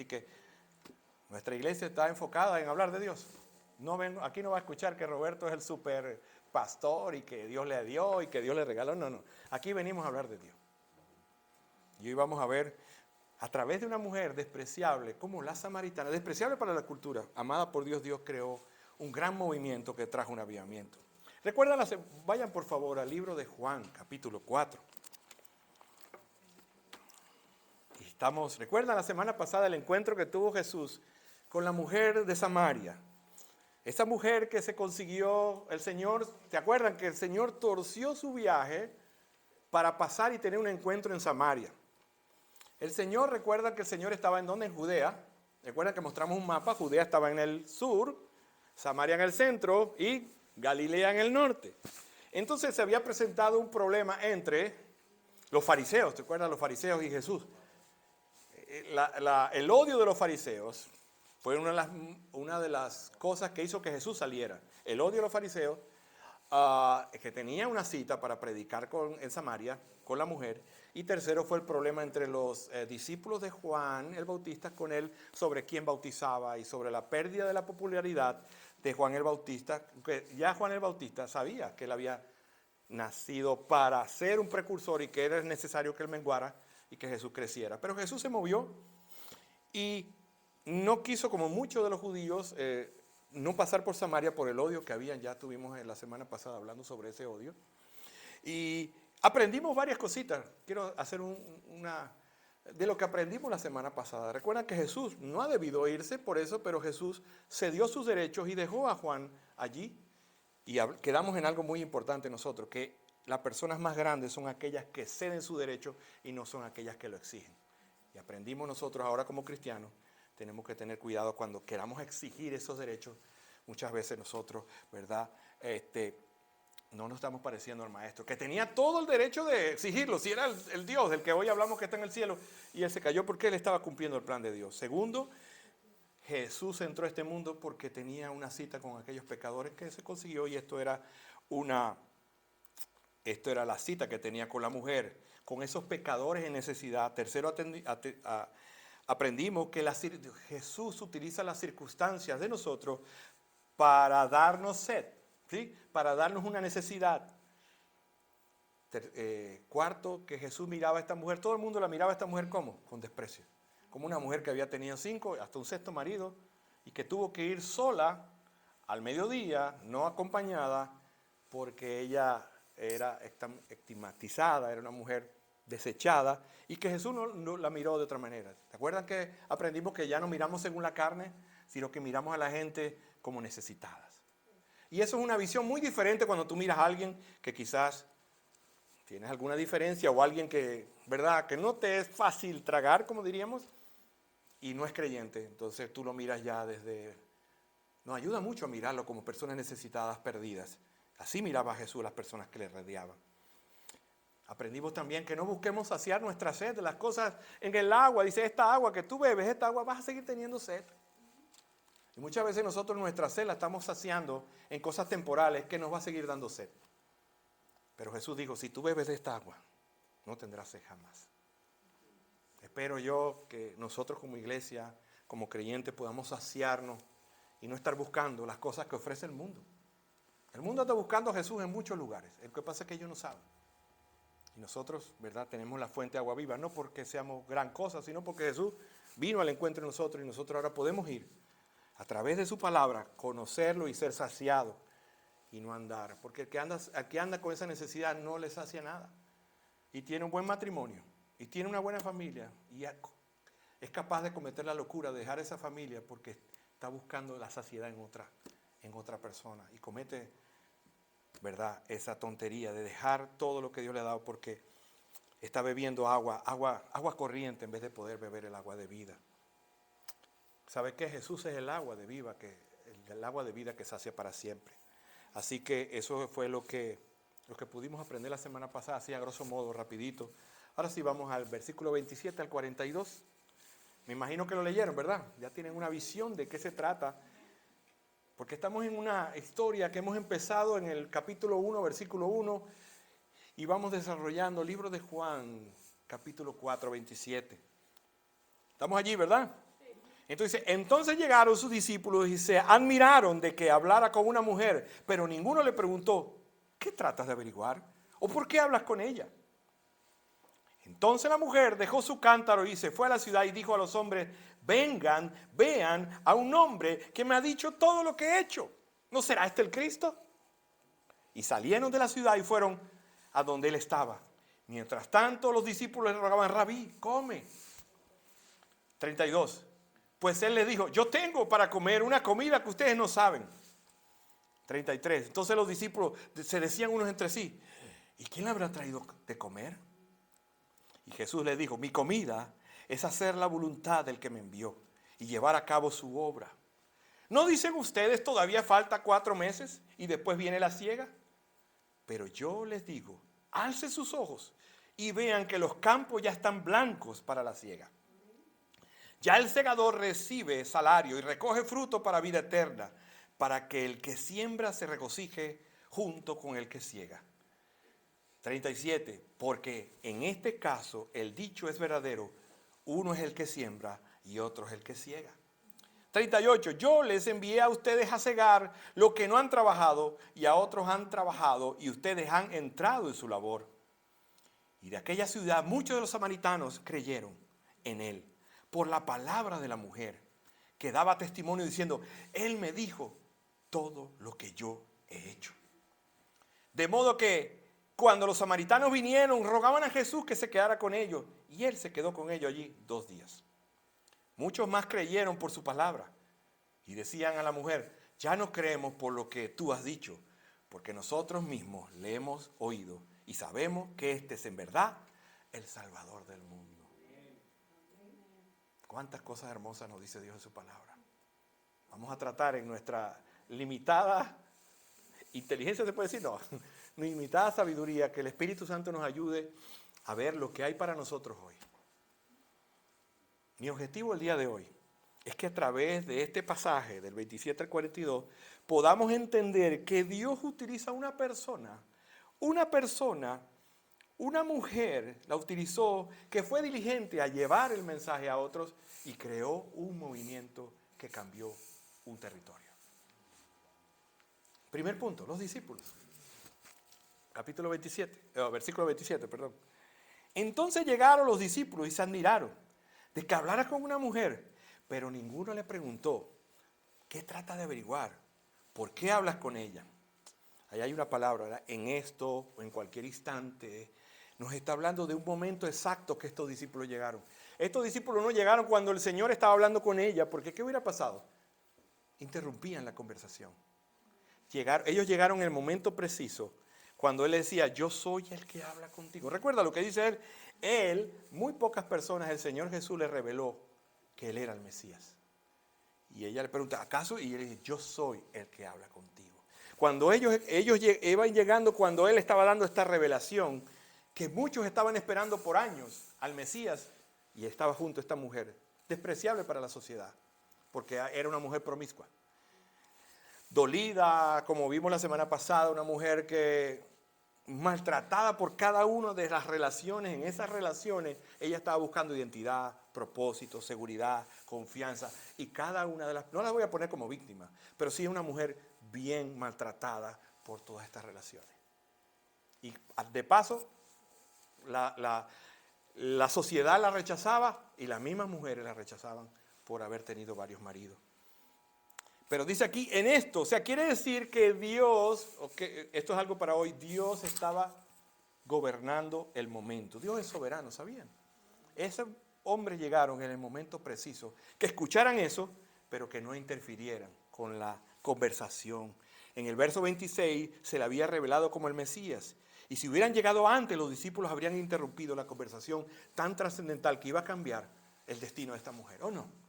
Así que nuestra iglesia está enfocada en hablar de Dios. Aquí no va a escuchar que Roberto es el super pastor y que Dios le dio y que Dios le regaló. No. Aquí venimos a hablar de Dios. Y hoy vamos a ver a través de una mujer despreciable como la samaritana, despreciable para la cultura, amada por Dios, Dios creó un gran movimiento que trajo un avivamiento. Vayan por favor al libro de Juan, capítulo 4. ¿Recuerdan la semana pasada el encuentro que tuvo Jesús con la mujer de Samaria? Esa mujer que se consiguió el Señor, ¿te acuerdan que el Señor torció su viaje para pasar y tener un encuentro en Samaria? El Señor, recuerda que el Señor estaba en donde, en Judea. Recuerdan que mostramos un mapa, Judea estaba en el sur, Samaria en el centro y Galilea en el norte. Entonces se había presentado un problema entre los fariseos, ¿te acuerdas? Los fariseos y Jesús. El odio de los fariseos fue una de las cosas que hizo que Jesús saliera. El odio de los fariseos, que tenía una cita para predicar en Samaria con la mujer. Y tercero fue el problema entre los discípulos de Juan el Bautista con él sobre quién bautizaba y sobre la pérdida de la popularidad de Juan el Bautista. Que ya Juan el Bautista sabía que él había nacido para ser un precursor y que era necesario que él menguara y que Jesús creciera. Pero Jesús se movió y no quiso, como muchos de los judíos, no pasar por Samaria por el odio que habían. Ya tuvimos en la semana pasada hablando sobre ese odio. Y aprendimos varias cositas. Quiero hacer de lo que aprendimos la semana pasada. Recuerdan que Jesús no ha debido irse por eso, pero Jesús cedió sus derechos y dejó a Juan allí. Y quedamos en algo muy importante nosotros, que las personas más grandes son aquellas que ceden su derecho y no son aquellas que lo exigen. Y aprendimos nosotros ahora como cristianos, tenemos que tener cuidado cuando queramos exigir esos derechos. Muchas veces nosotros, ¿verdad? No nos estamos pareciendo al maestro, que tenía todo el derecho de exigirlo, si era el Dios del que hoy hablamos que está en el cielo, y él se cayó porque él estaba cumpliendo el plan de Dios. Segundo, Jesús entró a este mundo porque tenía una cita con aquellos pecadores que se consiguió, y esto era la cita que tenía con la mujer, con esos pecadores en necesidad. Tercero, aprendimos que Jesús utiliza las circunstancias de nosotros para darnos sed, ¿sí? Para darnos una necesidad. Cuarto, que Jesús miraba a esta mujer, todo el mundo la miraba a esta mujer ¿cómo? Con desprecio. Como una mujer que había tenido 5, hasta un sexto marido, y que tuvo que ir sola al mediodía, no acompañada, porque ella era estigmatizada, era una mujer desechada, y que Jesús no la miró de otra manera. ¿Te acuerdan que aprendimos que ya no miramos según la carne, sino que miramos a la gente como necesitadas? Y eso es una visión muy diferente cuando tú miras a alguien que quizás tienes alguna diferencia, o alguien que, ¿verdad?, que no te es fácil tragar, como diríamos, y no es creyente. Entonces tú lo miras ya nos ayuda mucho a mirarlo como personas necesitadas, perdidas. Así miraba a Jesús las personas que le rodeaban. Aprendimos también que no busquemos saciar nuestra sed de las cosas en el agua. Dice, esta agua que tú bebes, esta agua vas a seguir teniendo sed. Y muchas veces nosotros nuestra sed la estamos saciando en cosas temporales que nos va a seguir dando sed. Pero Jesús dijo, si tú bebes de esta agua, no tendrás sed jamás. Espero yo que nosotros como iglesia, como creyentes, podamos saciarnos y no estar buscando las cosas que ofrece el mundo. El mundo está buscando a Jesús en muchos lugares. El que pasa es que ellos no saben. Y nosotros, ¿verdad?, tenemos la fuente de agua viva, no porque seamos gran cosa, sino porque Jesús vino al encuentro de nosotros, y nosotros ahora podemos ir a través de su palabra, conocerlo y ser saciados y no andar. Porque el que anda con esa necesidad no le sacia nada. Y tiene un buen matrimonio, y tiene una buena familia, y es capaz de cometer la locura de dejar esa familia porque está buscando la saciedad en otra persona, y comete, ¿verdad?, esa tontería de dejar todo lo que Dios le ha dado porque está bebiendo agua corriente en vez de poder beber el agua de vida. ¿Sabe qué? Jesús es el agua de vida que sacia para siempre. Así que eso fue lo que pudimos aprender la semana pasada, así a grosso modo, rapidito. Ahora sí vamos al versículo 27 al 42. Me imagino que lo leyeron, ¿verdad? Ya tienen una visión de qué se trata. Porque estamos en una historia que hemos empezado en el capítulo 1, versículo 1, y vamos desarrollando el libro de Juan, capítulo 4, 27. ¿Estamos allí, verdad? Sí. Entonces llegaron sus discípulos y se admiraron de que hablara con una mujer, pero ninguno le preguntó, ¿qué tratas de averiguar? ¿O por qué hablas con ella? Entonces la mujer dejó su cántaro y se fue a la ciudad y dijo a los hombres, vengan, vean a un hombre que me ha dicho todo lo que he hecho. ¿No será este el Cristo? Y salieron de la ciudad y fueron a donde él estaba. Mientras tanto los discípulos le rogaban, Rabí, come. 32. Pues él les dijo, yo tengo para comer una comida que ustedes no saben. 33. Entonces los discípulos se decían unos entre sí, ¿y quién le habrá traído de comer? Y Jesús les dijo, mi comida es hacer la voluntad del que me envió y llevar a cabo su obra. ¿No dicen ustedes todavía falta 4 meses y después viene la siega? Pero yo les digo, alcen sus ojos y vean que los campos ya están blancos para la siega. Ya el segador recibe salario y recoge fruto para vida eterna, para que el que siembra se regocije junto con el que siega. 37. Porque en este caso el dicho es verdadero, uno es el que siembra y otro es el que siega. 38. Yo les envié a ustedes a segar lo que no han trabajado y a otros han trabajado y ustedes han entrado en su labor. Y de aquella ciudad muchos de los samaritanos creyeron en él por la palabra de la mujer que daba testimonio diciendo, él me dijo todo lo que yo he hecho. De modo que cuando los samaritanos vinieron, rogaban a Jesús que se quedara con ellos. Y él se quedó con ellos allí 2 días. Muchos más creyeron por su palabra. Y decían a la mujer, ya no creemos por lo que tú has dicho, porque nosotros mismos le hemos oído y sabemos que este es en verdad el Salvador del mundo. Cuántas cosas hermosas nos dice Dios en su palabra. Vamos a tratar en nuestra limitada inteligencia, se puede decir, no, limitada sabiduría, que el Espíritu Santo nos ayude a ver lo que hay para nosotros hoy. Mi objetivo el día de hoy es que a través de este pasaje del 27 al 42 podamos entender que Dios utiliza una mujer la utilizó que fue diligente a llevar el mensaje a otros y creó un movimiento que cambió un territorio. Primer punto, los discípulos. Versículo 27, perdón. Entonces llegaron los discípulos y se admiraron de que hablara con una mujer, pero ninguno le preguntó, ¿qué trata de averiguar? ¿Por qué hablas con ella? Ahí hay una palabra, ¿verdad? En esto o en cualquier instante nos está hablando de un momento exacto que estos discípulos llegaron. Estos discípulos no llegaron cuando el Señor estaba hablando con ella, porque ¿qué hubiera pasado? Interrumpían la conversación. Ellos llegaron en el momento preciso cuando Él les decía, yo soy el que habla contigo. Recuerda lo que dice Él, muy pocas personas, el Señor Jesús le reveló que Él era el Mesías. Y ella le pregunta, ¿acaso? Y Él dice, yo soy el que habla contigo. Cuando ellos iban llegando, cuando Él estaba dando esta revelación, que muchos estaban esperando por años al Mesías, y estaba junto a esta mujer, despreciable para la sociedad, porque era una mujer promiscua. Dolida, como vimos la semana pasada, una mujer que maltratada por cada una de las relaciones. En esas relaciones ella estaba buscando identidad, propósito, seguridad, confianza, y cada una de las, no las voy a poner como víctima, pero sí es una mujer bien maltratada por todas estas relaciones. Y de paso, la sociedad la rechazaba y las mismas mujeres la rechazaban por haber tenido varios maridos. Pero dice aquí, en esto, o sea, quiere decir que Dios, esto es algo para hoy, Dios estaba gobernando el momento. Dios es soberano, ¿sabían? Esos hombres llegaron en el momento preciso, que escucharan eso, pero que no interfirieran con la conversación. En el verso 26 se le había revelado como el Mesías. Y si hubieran llegado antes, los discípulos habrían interrumpido la conversación tan trascendental que iba a cambiar el destino de esta mujer, ¿o no?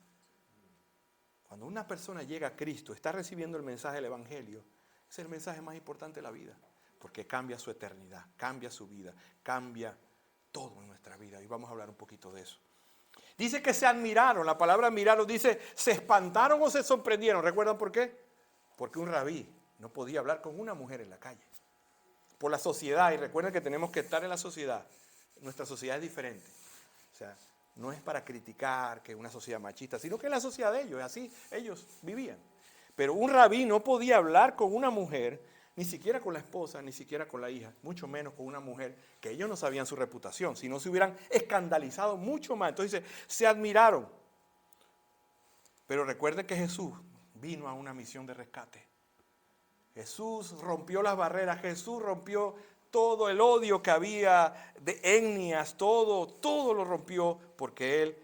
Cuando una persona llega a Cristo, está recibiendo el mensaje del Evangelio, es el mensaje más importante de la vida, porque cambia su eternidad, cambia su vida, cambia todo en nuestra vida. Y vamos a hablar un poquito de eso. Dice que se admiraron, la palabra admiraron dice, se espantaron o se sorprendieron. ¿Recuerdan por qué? Porque un rabí no podía hablar con una mujer en la calle. Por la sociedad, y recuerden que tenemos que estar en la sociedad. Nuestra sociedad es diferente. O sea, No es para criticar que es una sociedad machista, sino que es la sociedad de ellos, así ellos vivían. Pero un rabí no podía hablar con una mujer, ni siquiera con la esposa, ni siquiera con la hija, mucho menos con una mujer que ellos no sabían su reputación, si no se hubieran escandalizado mucho más. Entonces se admiraron. Pero recuerden que Jesús vino a una misión de rescate. Jesús rompió las barreras, Jesús rompió todo el odio que había de etnias, todo lo rompió porque Él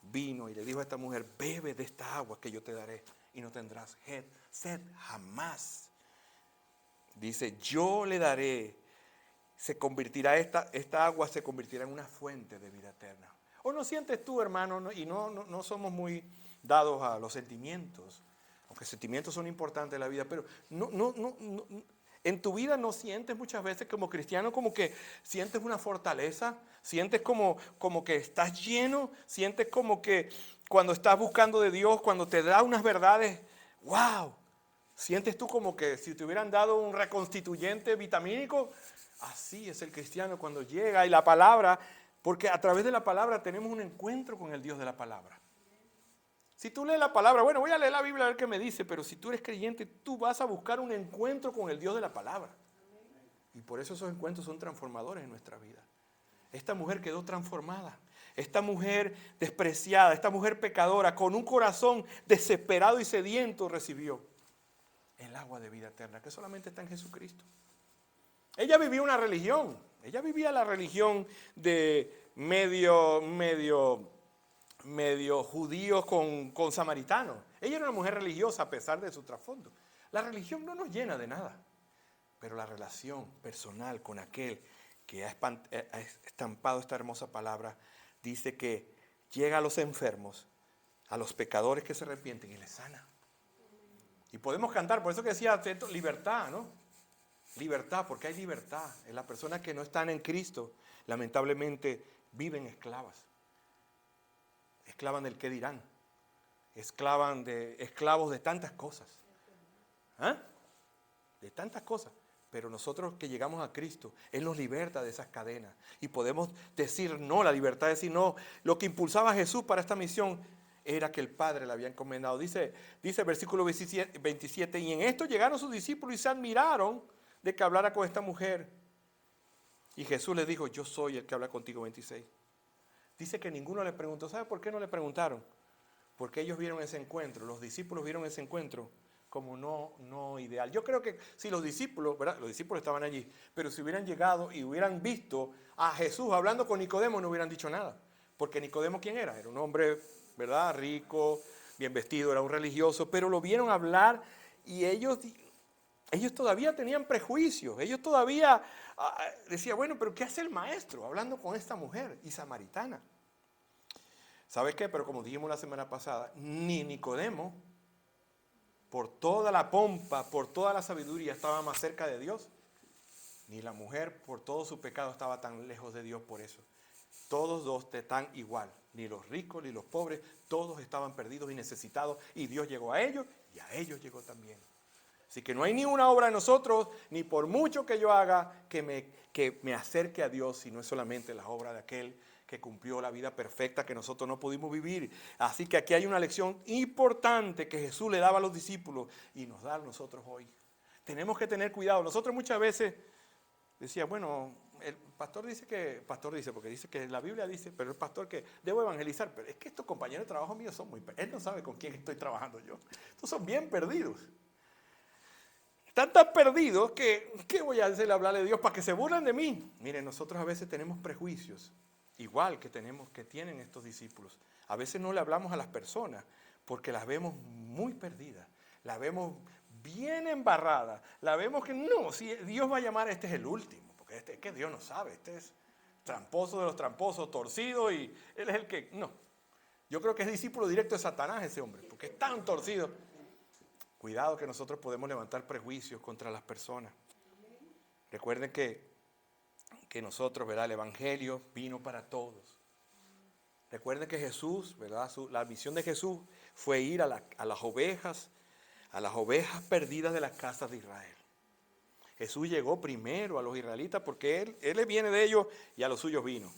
vino y le dijo a esta mujer, bebe de esta agua que yo te daré y no tendrás sed jamás. Dice, yo le daré, se convertirá esta agua se convertirá en una fuente de vida eterna. ¿O no sientes tú, hermano, y no somos muy dados a los sentimientos, aunque sentimientos son importantes en la vida, pero en tu vida no sientes muchas veces como cristiano como que sientes una fortaleza, sientes como que estás lleno, sientes como que cuando estás buscando de Dios, cuando te da unas verdades, wow, sientes tú como que si te hubieran dado un reconstituyente vitamínico. Así es el cristiano cuando llega y la palabra, porque a través de la palabra tenemos un encuentro con el Dios de la palabra. Si tú lees la palabra, bueno, voy a leer la Biblia a ver qué me dice, pero si tú eres creyente, tú vas a buscar un encuentro con el Dios de la palabra. Y por eso esos encuentros son transformadores en nuestra vida. Esta mujer quedó transformada. Esta mujer despreciada, esta mujer pecadora, con un corazón desesperado y sediento, recibió el agua de vida eterna, que solamente está en Jesucristo. Ella vivía una religión. Ella vivía la religión de medio judíos con samaritanos. Ella era una mujer religiosa a pesar de su trasfondo. La religión no nos llena de nada, pero la relación personal con aquel que ha estampado esta hermosa palabra dice que llega a los enfermos, a los pecadores que se arrepienten y les sana. Y podemos cantar, por eso que decía libertad, ¿no? Libertad, porque hay libertad. En las personas que no están en Cristo, lamentablemente viven esclavas. Esclavas del qué dirán. Esclavos de tantas cosas. ¿Ah? De tantas cosas. Pero nosotros que llegamos a Cristo, Él nos liberta de esas cadenas. Y podemos decir no, la libertad de decir no. Lo que impulsaba a Jesús para esta misión era que el Padre le había encomendado. Dice el versículo 27, y en esto llegaron sus discípulos y se admiraron de que hablara con esta mujer. Y Jesús le dijo, yo soy el que habla contigo, 26. Dice que ninguno le preguntó. ¿Sabe por qué no le preguntaron? Porque ellos vieron ese encuentro, los discípulos vieron ese encuentro como no ideal. Yo creo que si los discípulos, ¿verdad? Los discípulos estaban allí, pero si hubieran llegado y hubieran visto a Jesús hablando con Nicodemo, no hubieran dicho nada. Porque Nicodemo, ¿quién era? Era un hombre, ¿verdad? Rico, bien vestido, era un religioso, pero lo vieron hablar y ellos todavía tenían prejuicios. Ellos todavía decían, bueno, pero ¿qué hace el maestro hablando con esta mujer y samaritana? ¿Sabes qué? Pero como dijimos la semana pasada, ni Nicodemo, por toda la pompa, por toda la sabiduría, estaba más cerca de Dios, ni la mujer, por todo su pecado, estaba tan lejos de Dios por eso. Todos dos están igual, ni los ricos ni los pobres, todos estaban perdidos y necesitados, y Dios llegó a ellos y a ellos llegó también. Así que no hay ni una obra en nosotros, ni por mucho que yo haga, que me acerque a Dios, sino es solamente la obra de aquel que cumplió la vida perfecta que nosotros no pudimos vivir. Así que aquí hay una lección importante que Jesús le daba a los discípulos y nos da a nosotros hoy. Tenemos que tener cuidado. Nosotros muchas veces decía, bueno, el pastor dice, porque dice que la Biblia dice, pero el pastor que debo evangelizar, pero es que estos compañeros de trabajo míos son muy perdidos. Él no sabe con quién estoy trabajando yo. Estos son bien perdidos. Están tan perdidos que, ¿qué voy a hacerle hablarle a Dios para que se burlen de mí? Miren, nosotros a veces tenemos prejuicios, igual que tienen estos discípulos. A veces no le hablamos a las personas porque las vemos muy perdidas, las vemos bien embarradas, la vemos que no, si Dios va a llamar, este es el último, porque este es que Dios no sabe, este es tramposo de los tramposos, torcido y él es el que, no. Yo creo que es discípulo directo de Satanás ese hombre, porque es tan torcido. Cuidado que nosotros podemos levantar prejuicios contra las personas. Recuerden que nosotros, ¿verdad? El Evangelio vino para todos. Recuerden que Jesús, ¿verdad? La misión de Jesús fue ir a las ovejas perdidas de las casas de Israel. Jesús llegó primero a los israelitas porque él viene de ellos y a los suyos vino.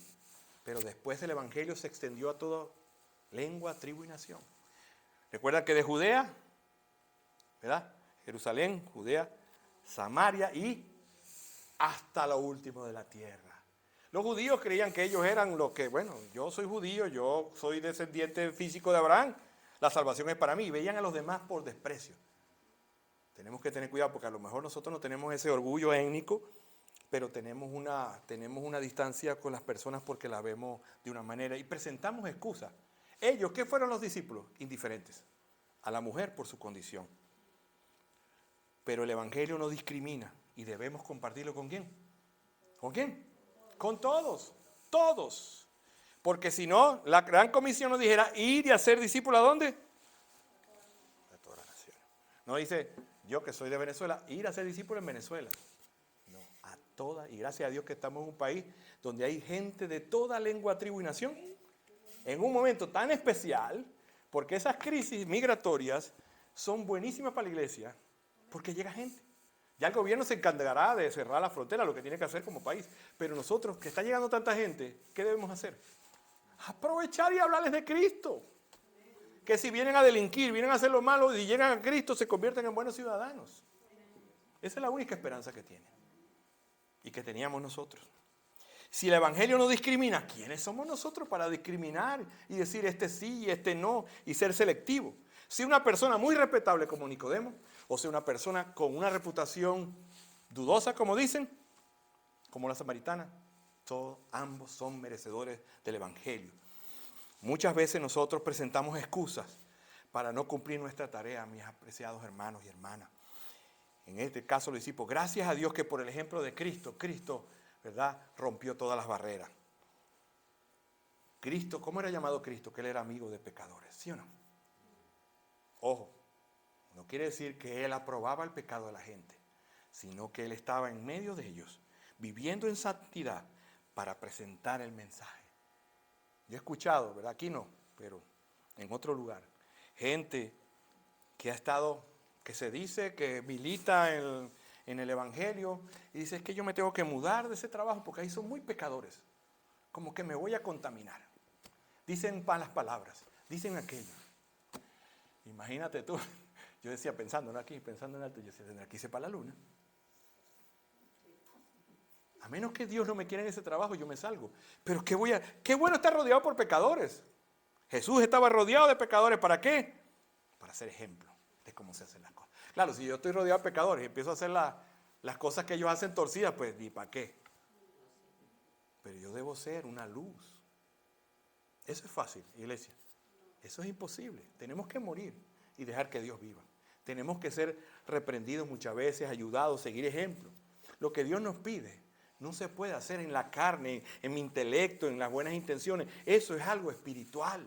Pero después el evangelio se extendió a toda lengua, tribu y nación. Recuerda que de Judea, ¿verdad? Jerusalén, Judea, Samaria y hasta lo último de la tierra. Los judíos creían que ellos eran lo que, bueno, yo soy judío, yo soy descendiente físico de Abraham, la salvación es para mí. Y veían a los demás por desprecio. Tenemos que tener cuidado porque a lo mejor nosotros no tenemos ese orgullo étnico, pero tenemos una distancia con las personas porque las vemos de una manera y presentamos excusas. Ellos, ¿qué fueron los discípulos? Indiferentes a la mujer por su condición. Pero el evangelio no discrimina y debemos compartirlo ¿con quién? ¿Con quién? Con todos, todos. Porque si no, la gran comisión nos dijera ir y hacer discípulos ¿a dónde? A todas las naciones. No dice, yo que soy de Venezuela, ir a ser discípulos en Venezuela. No, a todas. Y gracias a Dios que estamos en un país donde hay gente de toda lengua, tribu y nación. En un momento tan especial, porque esas crisis migratorias son buenísimas para la iglesia, porque llega gente. Ya el gobierno se encargará de cerrar la frontera, lo que tiene que hacer como país. Pero nosotros, que está llegando tanta gente, ¿qué debemos hacer? Aprovechar y hablarles de Cristo. Que si vienen a delinquir, vienen a hacer lo malo y llegan a Cristo, se convierten en buenos ciudadanos. Esa es la única esperanza que tienen. Y que teníamos nosotros. Si el evangelio no discrimina, ¿quiénes somos nosotros para discriminar y decir este sí y este no y ser selectivo? Si una persona muy respetable como Nicodemo, o sea una persona con una reputación dudosa, como dicen, como la samaritana, ambos son merecedores del evangelio. Muchas veces nosotros presentamos excusas para no cumplir nuestra tarea, mis apreciados hermanos y hermanas. En este caso los discípulos, gracias a Dios que por el ejemplo de Cristo, ¿verdad?, rompió todas las barreras. Cristo, ¿cómo era llamado Cristo? Que Él era amigo de pecadores, ¿sí o no? Ojo, no quiere decir que Él aprobaba el pecado de la gente, sino que Él estaba en medio de ellos, viviendo en santidad para presentar el mensaje. Yo he escuchado, ¿verdad? Aquí no, pero en otro lugar, gente que ha estado, que se dice que milita en el evangelio y dice, es que yo me tengo que mudar de ese trabajo porque ahí son muy pecadores, como que me voy a contaminar. Dicen malas palabras, dicen aquello. Imagínate tú, yo decía pensando en alto, yo decía, tendré que irse para la luna. A menos que Dios no me quiera en ese trabajo, yo me salgo. Pero qué bueno estar rodeado por pecadores. Jesús estaba rodeado de pecadores, ¿para qué? Para ser ejemplo de cómo se hacen las cosas. Claro, si yo estoy rodeado de pecadores y empiezo a hacer las cosas que ellos hacen torcidas, pues ni para qué. Pero yo debo ser una luz. Eso es fácil, iglesia. Eso es imposible. Tenemos que morir y dejar que Dios viva. Tenemos que ser reprendidos muchas veces, ayudados, seguir ejemplo. Lo que Dios nos pide no se puede hacer en la carne, en mi intelecto, en las buenas intenciones. Eso es algo espiritual.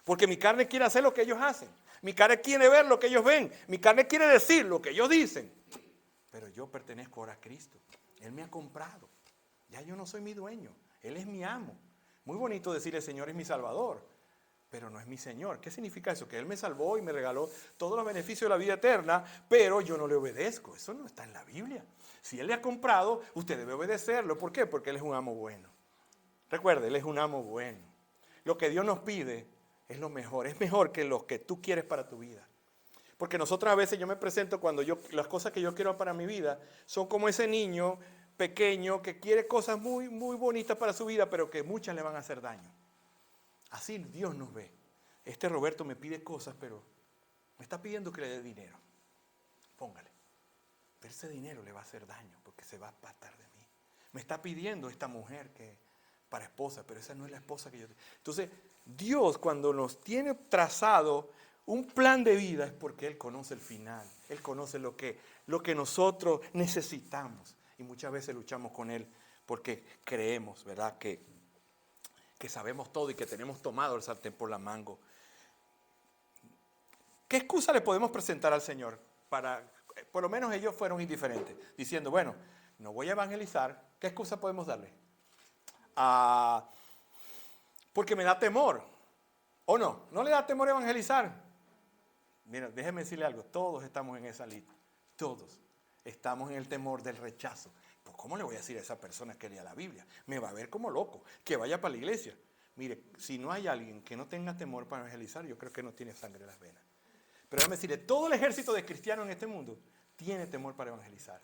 Porque mi carne quiere hacer lo que ellos hacen. Mi carne quiere ver lo que ellos ven. Mi carne quiere decir lo que ellos dicen. Pero yo pertenezco ahora a Cristo. Él me ha comprado. Ya yo no soy mi dueño. Él es mi amo. Muy bonito decirle, el Señor es mi Salvador. Pero no es mi Señor. ¿Qué significa eso? Que Él me salvó y me regaló todos los beneficios de la vida eterna, pero yo no le obedezco. Eso no está en la Biblia. Si Él le ha comprado, usted debe obedecerlo. ¿Por qué? Porque Él es un amo bueno. Recuerde, Él es un amo bueno. Lo que Dios nos pide es lo mejor. Es mejor que lo que tú quieres para tu vida. Porque nosotros a veces yo me presento cuando las cosas que yo quiero para mi vida son como ese niño pequeño que quiere cosas muy, muy bonitas para su vida, pero que muchas le van a hacer daño. Así Dios nos ve. Este Roberto me pide cosas, pero me está pidiendo que le dé dinero. Póngale. Pero ese dinero le va a hacer daño porque se va a apartar de mí. Me está pidiendo esta mujer que para esposa, pero esa no es la esposa que yo tengo. Entonces, Dios cuando nos tiene trazado un plan de vida es porque Él conoce el final. Él conoce lo que nosotros necesitamos. Y muchas veces luchamos con Él porque creemos, ¿verdad?, que sabemos todo y que tenemos tomado el sartén por la mango. ¿Qué excusa le podemos presentar al Señor? Por lo menos ellos fueron indiferentes, diciendo, bueno, no voy a evangelizar. ¿Qué excusa podemos darle? Porque me da temor. ¿O no? ¿No le da temor evangelizar? Mira, déjeme decirle algo, todos estamos en esa lista. Todos estamos en el temor del rechazo. ¿cómo le voy a decir a esa persona que lea la Biblia? Me va a ver como loco, que vaya para la iglesia. Mire, si no hay alguien que no tenga temor para evangelizar, yo creo que no tiene sangre en las venas. Pero déjame decirle, todo el ejército de cristianos en este mundo tiene temor para evangelizar.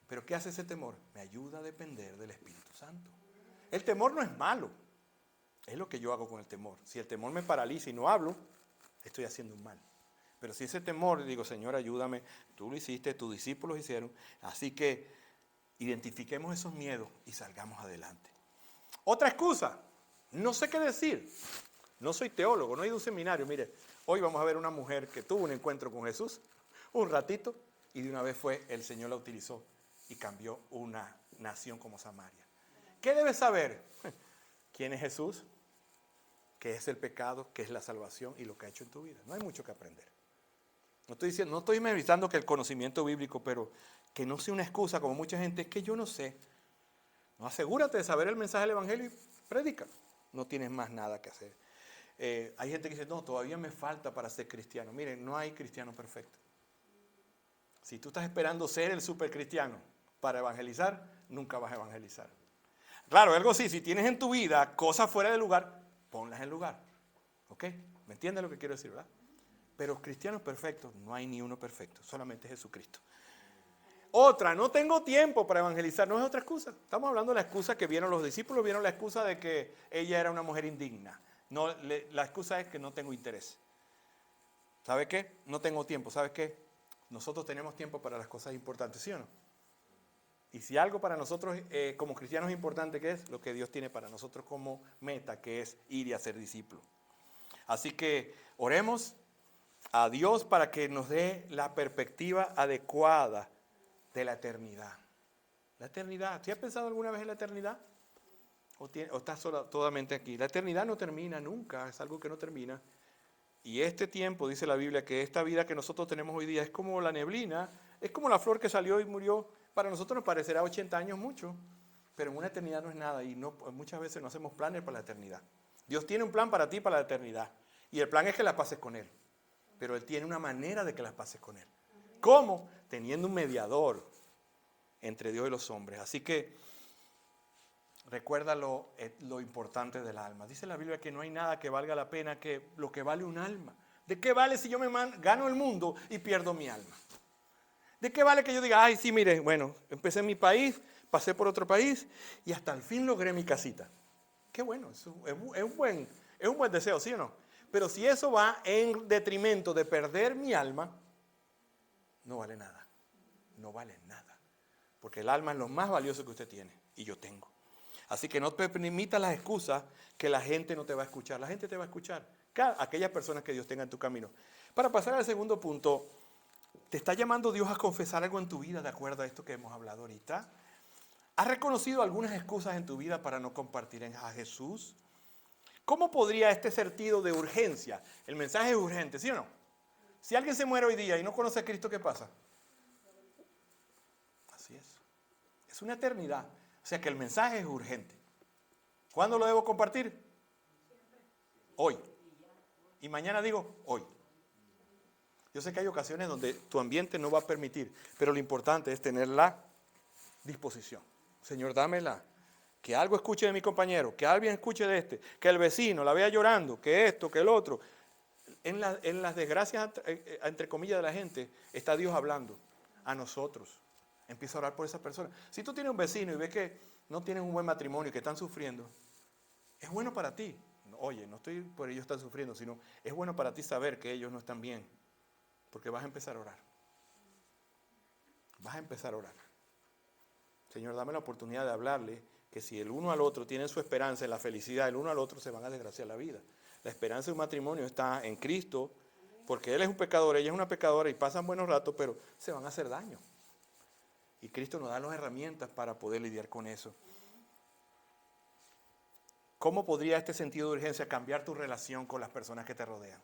¿Pero qué hace ese temor? Me ayuda a depender del Espíritu Santo. El temor no es malo. Es lo que yo hago con el temor. Si el temor me paraliza y no hablo, estoy haciendo un mal. Pero si ese temor, digo, Señor, ayúdame, tú lo hiciste, tus discípulos lo hicieron, así que identifiquemos esos miedos y salgamos adelante. Otra excusa, no sé qué decir. No soy teólogo, no he ido a un seminario. Mire, hoy vamos a ver una mujer que tuvo un encuentro con Jesús, un ratito, y de una vez el Señor la utilizó y cambió una nación como Samaria. ¿Qué debes saber? ¿Quién es Jesús? ¿Qué es el pecado? ¿Qué es la salvación? Y lo que ha hecho en tu vida. No hay mucho que aprender. No estoy memorizando que el conocimiento bíblico, pero que no sea una excusa como mucha gente, es que yo no sé. No, asegúrate de saber el mensaje del Evangelio y predica. No tienes más nada que hacer. Hay gente que dice, no, todavía me falta para ser cristiano. Miren, no hay cristiano perfecto. Si tú estás esperando ser el supercristiano para evangelizar, nunca vas a evangelizar. Claro, algo sí, si tienes en tu vida cosas fuera de lugar, ponlas en lugar. ¿Ok? ¿Me entiendes lo que quiero decir, verdad? Pero cristianos perfectos, no hay ni uno perfecto, solamente Jesucristo. Otra, no tengo tiempo para evangelizar, no es otra excusa. Estamos hablando de la excusa que vieron los discípulos, vieron la excusa de que ella era una mujer indigna. No, la excusa es que no tengo interés. ¿Sabe qué? No tengo tiempo. ¿Sabe qué? Nosotros tenemos tiempo para las cosas importantes, ¿sí o no? Y si algo para nosotros como cristianos es importante, ¿qué es? Lo que Dios tiene para nosotros como meta, que es ir y hacer discípulos. Así que oremos a Dios para que nos dé la perspectiva adecuada de la eternidad. La eternidad. ¿Te has pensado alguna vez en la eternidad? ¿O estás totalmente aquí? La eternidad no termina nunca, es algo que no termina. Y este tiempo, dice la Biblia, que esta vida que nosotros tenemos hoy día es como la neblina, es como la flor que salió y murió. Para nosotros nos parecerá 80 años mucho, pero en una eternidad no es nada y muchas veces no hacemos planes para la eternidad. Dios tiene un plan para ti para la eternidad y el plan es que la pases con Él, pero Él tiene una manera de que la pases con Él. ¿Cómo? Teniendo un mediador entre Dios y los hombres. Así que recuerda lo importante del alma. Dice la Biblia que no hay nada que valga la pena que lo que vale un alma. ¿De qué vale si yo gano el mundo y pierdo mi alma? ¿De qué vale que yo diga, ay, sí, mire, bueno, empecé en mi país, pasé por otro país y hasta el fin logré mi casita? Qué bueno, es un buen deseo, ¿sí o no? Pero si eso va en detrimento de perder mi alma, no vale nada. No vale nada. Porque el alma es lo más valioso que usted tiene y yo tengo. Así que no te permitas las excusas que la gente no te va a escuchar. La gente te va a escuchar. Aquellas personas que Dios tenga en tu camino. Para pasar al segundo punto, ¿te está llamando Dios a confesar algo en tu vida de acuerdo a esto que hemos hablado ahorita? ¿Has reconocido algunas excusas en tu vida para no compartir a Jesús? ¿Cómo podría este sentido de urgencia? El mensaje es urgente, ¿sí o no? Si alguien se muere hoy día y no conoce a Cristo, ¿qué pasa? Así es. Es una eternidad. O sea que el mensaje es urgente. ¿Cuándo lo debo compartir? Hoy. Y mañana digo, hoy. Yo sé que hay ocasiones donde tu ambiente no va a permitir, pero lo importante es tener la disposición. Señor, dámela. Que algo escuche de mi compañero, que alguien escuche de este, que el vecino la vea llorando, que esto, que el otro. En las desgracias, entre comillas, de la gente, está Dios hablando a nosotros. Empieza a orar por esa persona. Si tú tienes un vecino y ves que no tienen un buen matrimonio y que están sufriendo, es bueno para ti. Oye, no estoy por ellos están sufriendo, sino es bueno para ti saber que ellos no están bien. Porque vas a empezar a orar. Vas a empezar a orar. Señor, dame la oportunidad de hablarle que si el uno al otro tienen su esperanza en la felicidad, el uno al otro se van a desgraciar la vida. La esperanza de un matrimonio está en Cristo, porque él es un pecador, ella es una pecadora y pasan buenos ratos, pero se van a hacer daño. Y Cristo nos da las herramientas para poder lidiar con eso. ¿Cómo podría este sentido de urgencia cambiar tu relación con las personas que te rodean?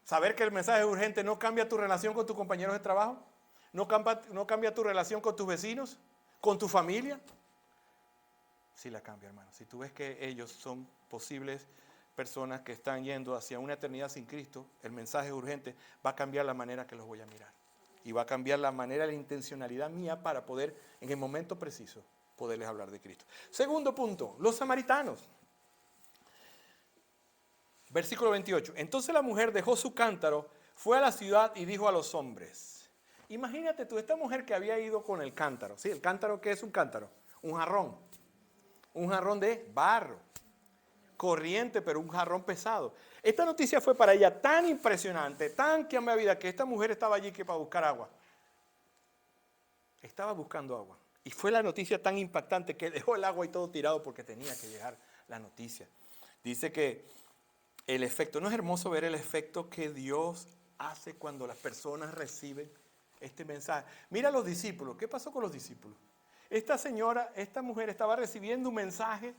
Saber que el mensaje es urgente no cambia tu relación con tus compañeros de trabajo, no cambia tu relación con tus vecinos, con tu familia. Sí la cambia, hermano. Si tú ves que ellos son posibles personas que están yendo hacia una eternidad sin Cristo, el mensaje urgente va a cambiar la manera que los voy a mirar. Y va a cambiar la manera, la intencionalidad mía para poder, en el momento preciso, poderles hablar de Cristo. Segundo punto, los samaritanos. Versículo 28. Entonces la mujer dejó su cántaro, fue a la ciudad y dijo a los hombres. Imagínate tú, esta mujer que había ido con el cántaro. ¿Sí? ¿El cántaro qué es un cántaro? Un jarrón. Un jarrón de barro. Corriente, pero un jarrón pesado. Esta noticia fue para ella tan impresionante, tan que ama vida, que esta mujer estaba allí que para buscar agua. Estaba buscando agua. Y fue la noticia tan impactante que dejó el agua y todo tirado porque tenía que llegar la noticia. Dice que el efecto, ¿no es hermoso ver el efecto que Dios hace cuando las personas reciben este mensaje? Mira a los discípulos, ¿qué pasó con los discípulos? Esta mujer estaba recibiendo un mensaje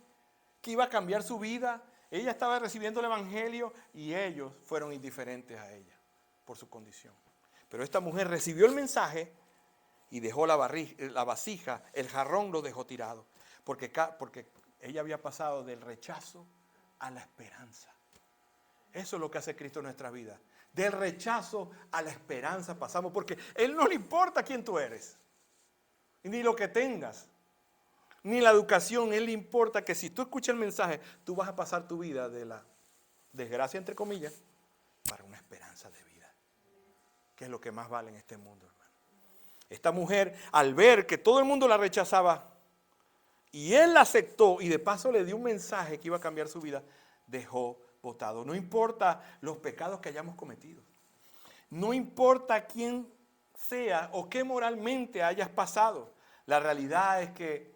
que iba a cambiar su vida. Ella estaba recibiendo el evangelio y ellos fueron indiferentes a ella por su condición. Pero esta mujer recibió el mensaje y dejó la vasija, el jarrón lo dejó tirado. Porque ella había pasado del rechazo a la esperanza. Eso es lo que hace Cristo en nuestra vida. Del rechazo a la esperanza pasamos, porque a Él no le importa quién tú eres, ni lo que tengas, ni la educación. A Él le importa que si tú escuchas el mensaje, tú vas a pasar tu vida de la desgracia, entre comillas, para una esperanza de vida, que es lo que más vale en este mundo, hermano. Esta mujer, al ver que todo el mundo la rechazaba, y Él la aceptó, y de paso le dio un mensaje que iba a cambiar su vida, dejó botado. No importa los pecados que hayamos cometido. No importa quién sea o qué moralmente hayas pasado. La realidad es que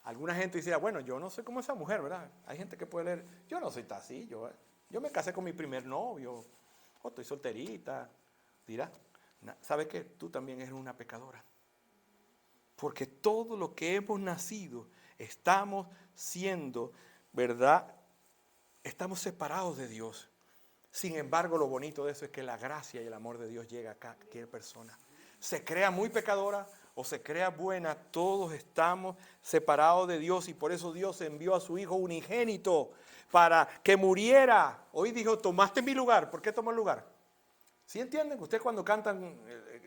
alguna gente dice, bueno, yo no soy como esa mujer, ¿verdad? Hay gente que puede leer, yo no soy así, yo me casé con mi primer novio, o estoy solterita. Dirá, ¿sabes qué? Tú también eres una pecadora. Porque todo lo que hemos nacido, estamos siendo, ¿verdad? Estamos separados de Dios. Sin embargo, lo bonito de eso es que la gracia y el amor de Dios llega a cualquier persona. Se crea muy pecadora o se crea buena, todos estamos separados de Dios y por eso Dios envió a su Hijo unigénito para que muriera. Hoy dijo, tomaste mi lugar. ¿Por qué tomó el lugar? ¿Sí entienden? Ustedes cuando cantan,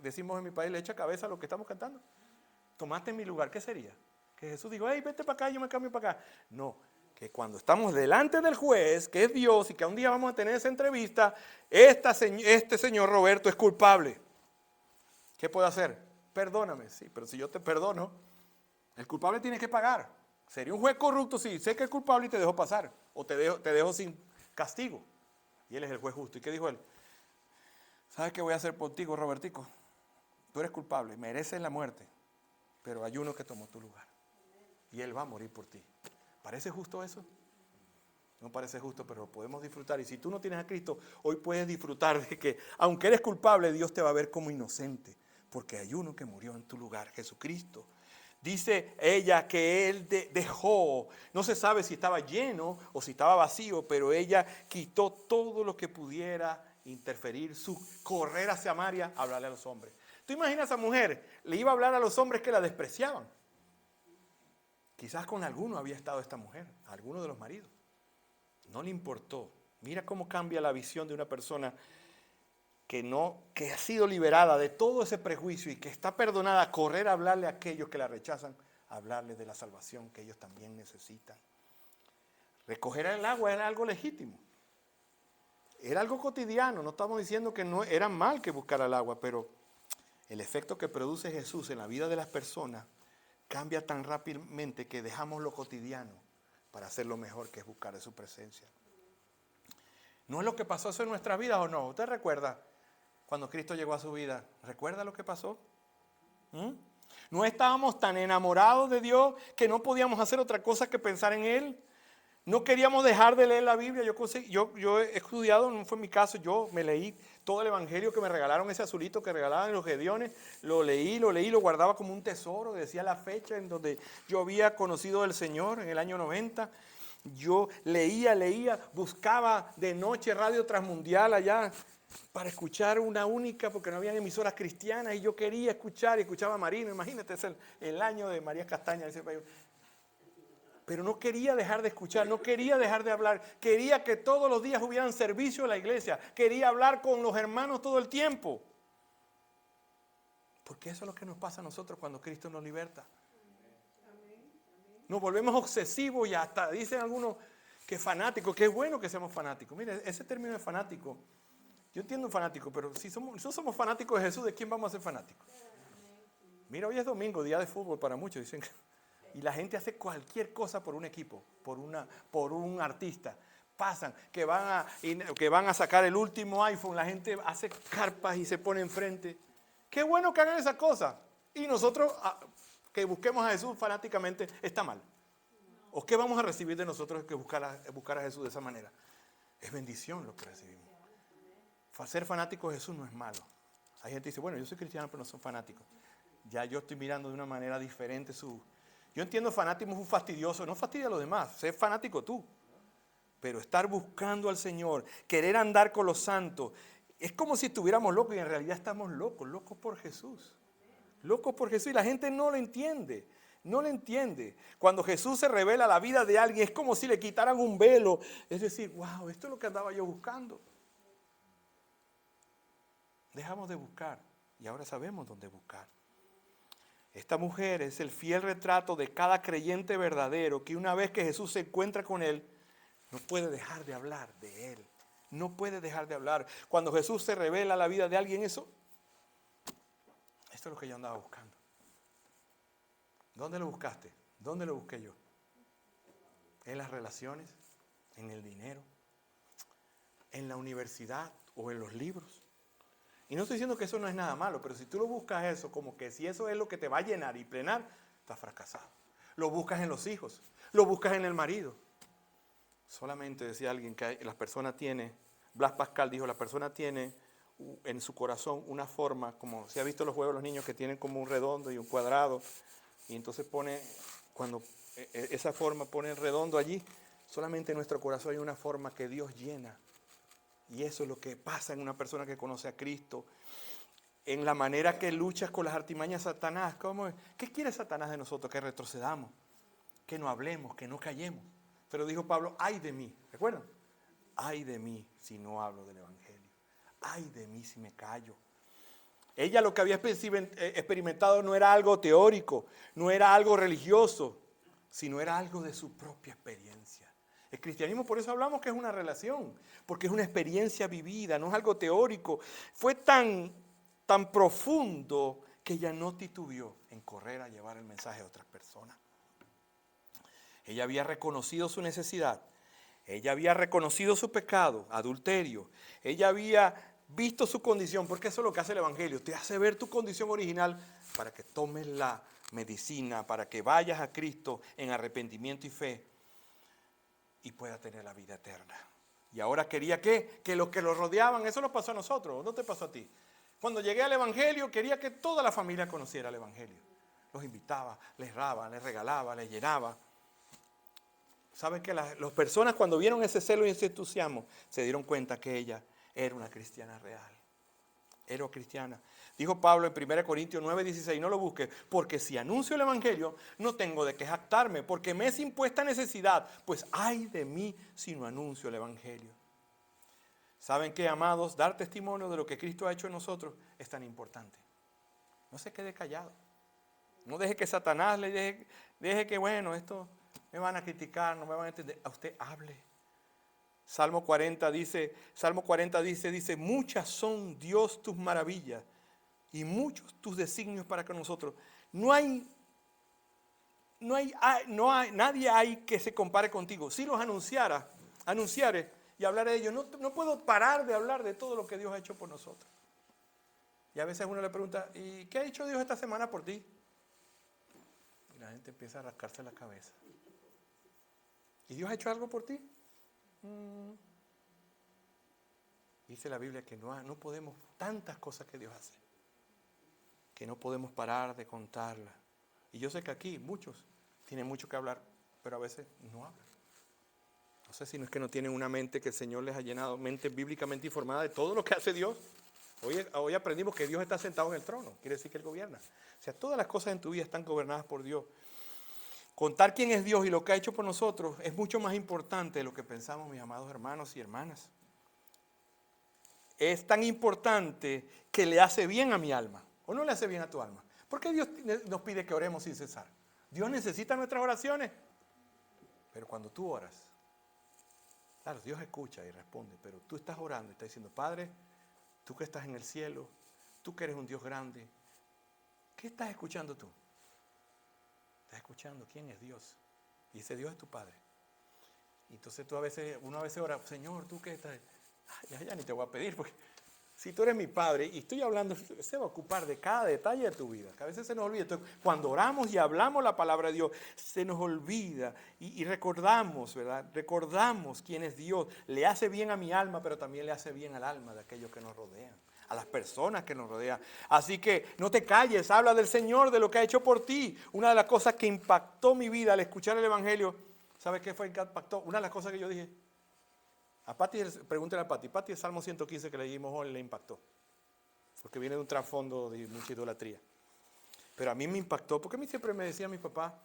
decimos en mi país, le echa cabeza a lo que estamos cantando. Tomaste mi lugar, ¿qué sería? Que Jesús dijo, hey, vete para acá, yo me cambio para acá. No. Que cuando estamos delante del juez, que es Dios, y que un día vamos a tener esa entrevista, este señor Roberto es culpable. ¿Qué puedo hacer? Perdóname, sí, pero si yo te perdono, el culpable tiene que pagar. Sería un juez corrupto si sé que es culpable y te dejo pasar, o te dejo sin castigo. Y Él es el juez justo. ¿Y qué dijo Él? ¿Sabes qué voy a hacer por ti, Robertico? Tú eres culpable, mereces la muerte, pero hay uno que tomó tu lugar. Y Él va a morir por ti. ¿Parece justo eso? No parece justo, pero lo podemos disfrutar. Y si tú no tienes a Cristo, hoy puedes disfrutar de que, aunque eres culpable, Dios te va a ver como inocente, porque hay uno que murió en tu lugar, Jesucristo. Dice ella que Él dejó, no se sabe si estaba lleno o si estaba vacío, pero ella quitó todo lo que pudiera interferir, su correr hacia Samaria, hablarle a los hombres. ¿Tú imaginas a esa mujer? Le iba a hablar a los hombres que la despreciaban. Quizás con alguno había estado esta mujer, a alguno de los maridos. No le importó. Mira cómo cambia la visión de una persona que ha sido liberada de todo ese prejuicio y que está perdonada a correr a hablarle a aquellos que la rechazan, a hablarles de la salvación que ellos también necesitan. Recoger el agua era algo legítimo. Era algo cotidiano. No estamos diciendo que no era mal que buscara el agua, pero el efecto que produce Jesús en la vida de las personas cambia tan rápidamente que dejamos lo cotidiano para hacer lo mejor, que es buscar de su presencia. ¿No es lo que pasó eso en nuestra vida o no? ¿Usted recuerda cuando Cristo llegó a su vida? ¿Recuerda lo que pasó? ¿No estábamos tan enamorados de Dios que no podíamos hacer otra cosa que pensar en Él? No queríamos dejar de leer la Biblia. Yo he estudiado, no fue mi caso, yo me leí todo el evangelio que me regalaron, ese azulito que regalaban en los Gedeones, lo leí, lo guardaba como un tesoro, decía la fecha en donde yo había conocido al Señor en el año 90. Yo leía, buscaba de noche Radio Transmundial allá para escuchar una única, porque no había emisoras cristianas y yo quería escuchar y escuchaba a Marino. Imagínate, es el año de María Castaña, ese país. Pero no quería dejar de escuchar, no quería dejar de hablar. Quería que todos los días hubieran servicio en la iglesia. Quería hablar con los hermanos todo el tiempo. Porque eso es lo que nos pasa a nosotros cuando Cristo nos liberta. Nos volvemos obsesivos y hasta dicen algunos que fanáticos, que es bueno que seamos fanáticos. Mire, ese término de fanático, yo entiendo un fanático, pero si nosotros somos fanáticos de Jesús, ¿de quién vamos a ser fanáticos? Mira, hoy es domingo, día de fútbol para muchos, dicen. Y la gente hace cualquier cosa por un equipo, por un artista. Pasan, que van a sacar el último iPhone, la gente hace carpas y se pone enfrente. Qué bueno que hagan esas cosas. Y nosotros, que busquemos a Jesús fanáticamente, está mal. ¿O qué vamos a recibir de nosotros que buscar a Jesús de esa manera? Es bendición lo que recibimos. Ser fanático de Jesús no es malo. Hay gente que dice, bueno, yo soy cristiano, pero no soy fanático. Ya yo estoy mirando de una manera diferente su... Yo entiendo fanatismo es un fastidioso, no fastidia a los demás, sé fanático tú. Pero estar buscando al Señor, querer andar con los santos, es como si estuviéramos locos y en realidad estamos locos por Jesús. Locos por Jesús y la gente no lo entiende. No lo entiende. Cuando Jesús se revela la vida de alguien es como si le quitaran un velo. Es decir, wow, esto es lo que andaba yo buscando. Dejamos de buscar y ahora sabemos dónde buscar. Esta mujer es el fiel retrato de cada creyente verdadero que una vez que Jesús se encuentra con él, no puede dejar de hablar de él. No puede dejar de hablar. Cuando Jesús se revela la vida de alguien, esto es lo que yo andaba buscando. ¿Dónde lo buscaste? ¿Dónde lo busqué yo? ¿En las relaciones? ¿En el dinero? ¿En la universidad o en los libros? Y no estoy diciendo que eso no es nada malo, pero si tú lo buscas eso, como que si eso es lo que te va a llenar y plenar, estás fracasado. Lo buscas en los hijos, lo buscas en el marido. Solamente decía alguien que las personas tienen, Blas Pascal dijo, la persona tiene en su corazón una forma, como si ha visto los juegos de los niños que tienen como un redondo y un cuadrado, y entonces cuando esa forma pone el redondo allí, solamente en nuestro corazón hay una forma que Dios llena. Y eso es lo que pasa en una persona que conoce a Cristo. En la manera que luchas con las artimañas de Satanás. ¿Qué quiere Satanás de nosotros? Que retrocedamos, que no hablemos, que no callemos. Pero dijo Pablo, ay de mí. ¿Recuerdan? Ay de mí si no hablo del Evangelio. Ay de mí si me callo. Ella lo que había experimentado no era algo teórico, no era algo religioso, sino era algo de su propia experiencia. El cristianismo, por eso hablamos que es una relación, porque es una experiencia vivida, no es algo teórico. Fue tan profundo que ella no titubeó en correr a llevar el mensaje a otras personas. Ella había reconocido su necesidad, ella había reconocido su pecado, adulterio, ella había visto su condición, porque eso es lo que hace el Evangelio, te hace ver tu condición original para que tomes la medicina, para que vayas a Cristo en arrepentimiento y fe y pueda tener la vida eterna. Y ahora quería que los que lo rodeaban, eso nos pasó a nosotros, ¿no te pasó a ti? Cuando llegué al Evangelio quería que toda la familia conociera el Evangelio. Los invitaba, les daba, les regalaba, les llenaba. ¿Saben que las personas cuando vieron ese celo y ese entusiasmo se dieron cuenta que ella era una cristiana real? Era cristiana. Dijo Pablo en 1 Corintios 9:16, no lo busques, porque si anuncio el Evangelio, no tengo de qué jactarme, porque me es impuesta necesidad, pues ay de mí si no anuncio el Evangelio. ¿Saben qué, amados? Dar testimonio de lo que Cristo ha hecho en nosotros es tan importante. No se quede callado. No deje que Satanás le deje que, bueno, esto me van a criticar, no me van a entender. A usted hable. Salmo 40 dice, muchas son, Dios, tus maravillas y muchos tus designios para con nosotros. Nadie hay que se compare contigo. Si los anunciare y hablaré de ellos, no puedo parar de hablar de todo lo que Dios ha hecho por nosotros. Y a veces uno le pregunta, ¿y qué ha hecho Dios esta semana por ti? Y la gente empieza a rascarse la cabeza. ¿Y Dios ha hecho algo por ti? Dice la Biblia que no podemos, tantas cosas que Dios hace, que no podemos parar de contarlas. Y yo sé que aquí muchos tienen mucho que hablar, pero a veces no hablan. No sé si no es que no tienen una mente que el Señor les ha llenado, mente bíblicamente informada de todo lo que hace Dios. Hoy aprendimos que Dios está sentado en el trono, quiere decir que Él gobierna. O sea, todas las cosas en tu vida están gobernadas por Dios. Contar quién es Dios y lo que ha hecho por nosotros es mucho más importante de lo que pensamos, mis amados hermanos y hermanas. Es tan importante que le hace bien a mi alma. ¿O no le hace bien a tu alma? ¿Por qué Dios nos pide que oremos sin cesar? Dios necesita nuestras oraciones. Pero cuando tú oras, claro, Dios escucha y responde, pero tú estás orando y estás diciendo, Padre, tú que estás en el cielo, tú que eres un Dios grande, ¿qué estás escuchando tú? Estás escuchando quién es Dios. Y ese Dios es tu Padre. Y entonces uno a veces ora, Señor, tú que estás, ya ni te voy a pedir, porque si tú eres mi Padre, y estoy hablando, se va a ocupar de cada detalle de tu vida, que a veces se nos olvida. Entonces, cuando oramos y hablamos la palabra de Dios, se nos olvida y recordamos, ¿verdad? Recordamos quién es Dios. Le hace bien a mi alma, pero también le hace bien al alma de aquellos que nos rodean, a las personas que nos rodean. Así que no te calles, habla del Señor, de lo que ha hecho por ti. Una de las cosas que impactó mi vida al escuchar el Evangelio, ¿sabes qué fue que impactó? Una de las cosas que yo dije, a Pati, pregúntale a Pati, el Salmo 115 que leímos hoy le impactó, porque viene de un trasfondo de mucha idolatría. Pero a mí me impactó, porque a mí siempre me decía mi papá,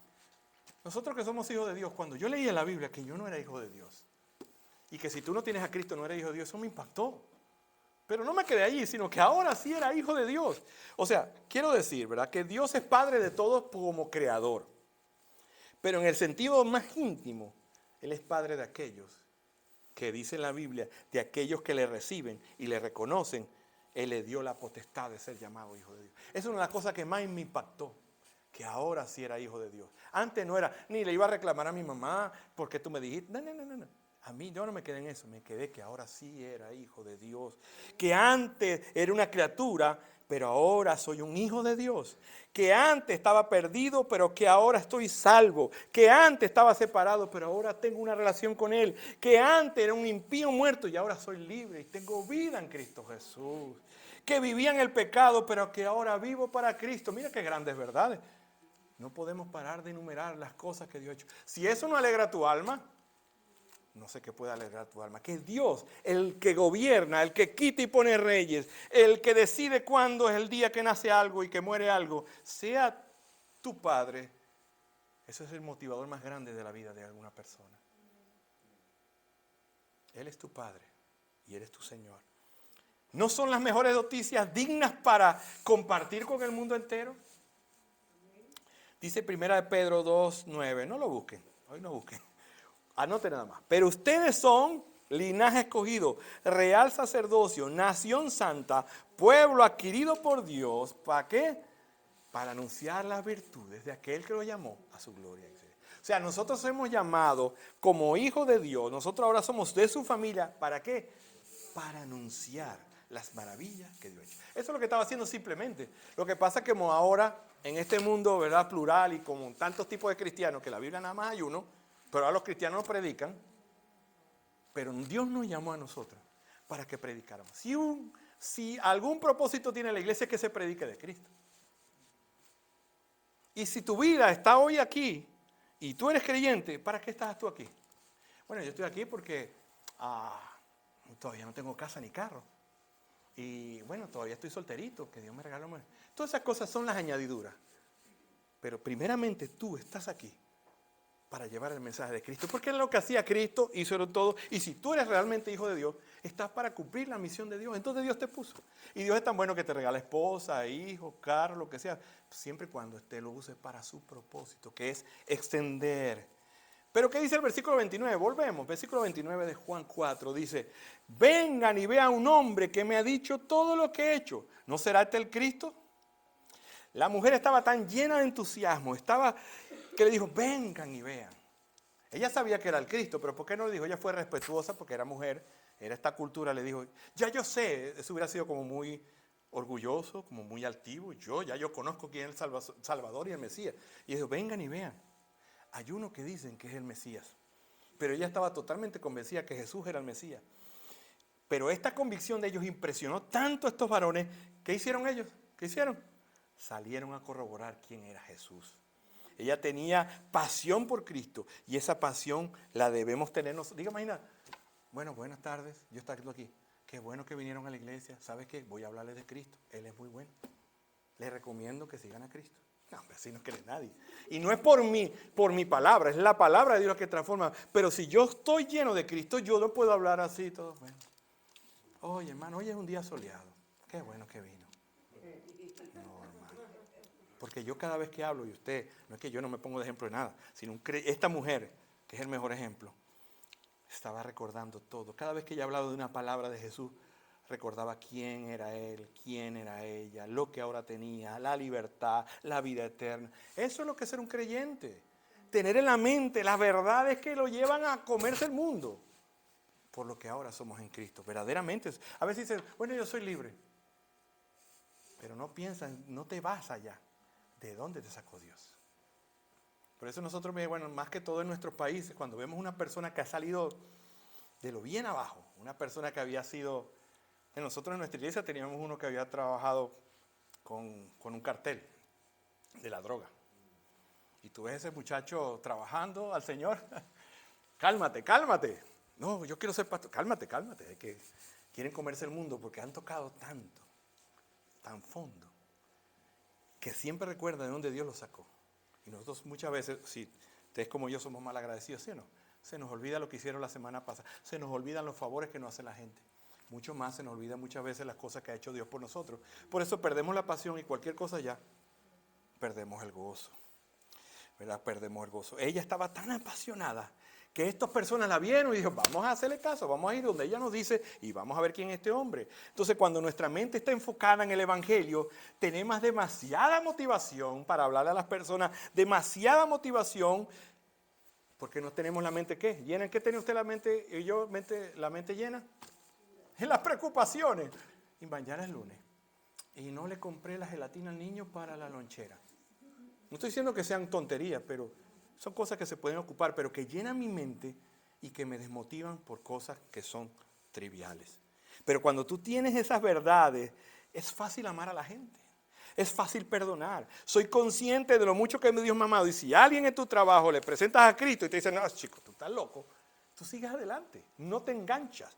nosotros que somos hijos de Dios, cuando yo leía en la Biblia que yo no era hijo de Dios, y que si tú no tienes a Cristo no eres hijo de Dios, eso me impactó. Pero no me quedé allí, sino que ahora sí era hijo de Dios. O sea, quiero decir, ¿verdad?, que Dios es Padre de todos como creador. Pero en el sentido más íntimo, Él es Padre de aquellos que dice en la Biblia, de aquellos que le reciben y le reconocen, Él le dio la potestad de ser llamado hijo de Dios. Esa es una de las cosas que más me impactó, que ahora sí era hijo de Dios. Antes no era, ni le iba a reclamar a mi mamá, porque tú me dijiste, no. A mí yo no me quedé en eso, me quedé que ahora sí era hijo de Dios. Que antes era una criatura, pero ahora soy un hijo de Dios. Que antes estaba perdido, pero que ahora estoy salvo. Que antes estaba separado, pero ahora tengo una relación con Él. Que antes era un impío muerto y ahora soy libre y tengo vida en Cristo Jesús. Que vivía en el pecado, pero que ahora vivo para Cristo. Mira qué grandes verdades. No podemos parar de enumerar las cosas que Dios ha hecho. Si eso no alegra tu alma, no sé qué puede alegrar tu alma. Que Dios, el que gobierna, el que quita y pone reyes, el que decide cuándo es el día que nace algo y que muere algo, sea tu Padre. Eso es el motivador más grande de la vida de alguna persona. Él es tu Padre y Él es tu Señor. ¿No son las mejores noticias dignas para compartir con el mundo entero? Dice 1 Pedro 2:9. No lo busquen, hoy no busquen. Anote nada más. Pero ustedes son linaje escogido, real sacerdocio, nación santa, pueblo adquirido por Dios. ¿Para qué? Para anunciar las virtudes de aquel que lo llamó a su gloria. O sea, nosotros hemos llamado como hijos de Dios, nosotros ahora somos de su familia. ¿Para qué? Para anunciar las maravillas que Dios ha hecho. Eso es lo que estaba haciendo simplemente. Lo que pasa es que como ahora, en este mundo, ¿verdad?, plural y con tantos tipos de cristianos, que la Biblia nada más hay uno, pero ahora los cristianos no predican, pero Dios nos llamó a nosotros para que predicáramos. Si algún propósito tiene la iglesia, es que se predique de Cristo. Y si tu vida está hoy aquí y tú eres creyente, ¿para qué estás tú aquí? Bueno, yo estoy aquí porque todavía no tengo casa ni carro. Y bueno, todavía estoy solterito, que Dios me regaló. Todas esas cosas son las añadiduras. Pero primeramente tú estás aquí para llevar el mensaje de Cristo, porque es lo que hacía Cristo, hizo todo. Y si tú eres realmente hijo de Dios, estás para cumplir la misión de Dios. Entonces Dios te puso. Y Dios es tan bueno que te regala esposa, hijos, carro, lo que sea, siempre y cuando usted lo use para su propósito, que es extender. Pero ¿qué dice el versículo 29? Volvemos, versículo 29 de Juan 4, dice, vengan y vean un hombre que me ha dicho todo lo que he hecho. ¿No será este el Cristo? La mujer estaba tan llena de entusiasmo, que le dijo, vengan y vean. Ella sabía que era el Cristo, pero ¿por qué no le dijo? Ella fue respetuosa porque era mujer, era esta cultura, le dijo, ya yo sé, eso hubiera sido como muy orgulloso, como muy altivo, ya yo conozco quién es el Salvador y el Mesías. Y dijo, vengan y vean. Hay uno que dicen que es el Mesías, pero ella estaba totalmente convencida que Jesús era el Mesías. Pero esta convicción de ellos impresionó tanto a estos varones. ¿Qué hicieron ellos? ¿Qué hicieron? Salieron a corroborar quién era Jesús. Ella tenía pasión por Cristo y esa pasión la debemos tener nosotros. Diga, imagina, bueno, buenas tardes, yo estoy aquí. Qué bueno que vinieron a la iglesia. ¿Sabes qué? Voy a hablarles de Cristo. Él es muy bueno. Les recomiendo que sigan a Cristo. No, hombre, así no cree nadie. Y no es por mi palabra, es la palabra de Dios que transforma. Pero si yo estoy lleno de Cristo, yo no puedo hablar así todo. Bueno. Oye, hermano, hoy es un día soleado. Qué bueno que vino. No, hermano. Porque yo cada vez que hablo, y usted, no es que yo no me pongo de ejemplo de nada, sino esta mujer, que es el mejor ejemplo, estaba recordando todo. Cada vez que ella hablaba de una palabra de Jesús, recordaba quién era él, quién era ella, lo que ahora tenía, la libertad, la vida eterna. Eso es lo que es ser un creyente. Tener en la mente las verdades que lo llevan a comerse el mundo. Por lo que ahora somos en Cristo. Verdaderamente. A veces dicen, bueno, yo soy libre. Pero no piensan, no te vas allá. ¿De dónde te sacó Dios? Por eso nosotros, bueno, más que todo en nuestros países, cuando vemos una persona que ha salido de lo bien abajo, una persona que había sido, nosotros en nuestra iglesia teníamos uno que había trabajado con un cartel de la droga. Y tú ves a ese muchacho trabajando al Señor, cálmate, cálmate. No, yo quiero ser pastor, cálmate, cálmate. Es que quieren comerse el mundo porque han tocado tanto, tan fondo, que siempre recuerdan de dónde Dios los sacó. Y nosotros muchas veces, si ustedes como yo somos mal agradecidos, ¿sí o no? Se nos olvida lo que hicieron la semana pasada, se nos olvidan los favores que nos hace la gente. Mucho más se nos olvida muchas veces las cosas que ha hecho Dios por nosotros. Por eso perdemos la pasión y cualquier cosa ya, perdemos el gozo. ¿Verdad? Perdemos el gozo. Ella estaba tan apasionada que estas personas la vieron y dijo, vamos a hacerle caso, vamos a ir donde ella nos dice y vamos a ver quién es este hombre. Entonces, cuando nuestra mente está enfocada en el Evangelio, tenemos demasiada motivación para hablarle a las personas, demasiada motivación, porque no tenemos la mente, ¿qué? ¿Llena? ¿En qué tiene usted la mente? ¿Y yo la mente llena? En las preocupaciones. Y mañana es lunes. Y no le compré la gelatina al niño para la lonchera. No estoy diciendo que sean tonterías, pero son cosas que se pueden ocupar, pero que llenan mi mente y que me desmotivan por cosas que son triviales. Pero cuando tú tienes esas verdades, es fácil amar a la gente. Es fácil perdonar. Soy consciente de lo mucho que Dios me ha amado. Y si alguien en tu trabajo le presentas a Cristo y te dice, no, chico, tú estás loco, tú sigues adelante, no te enganchas.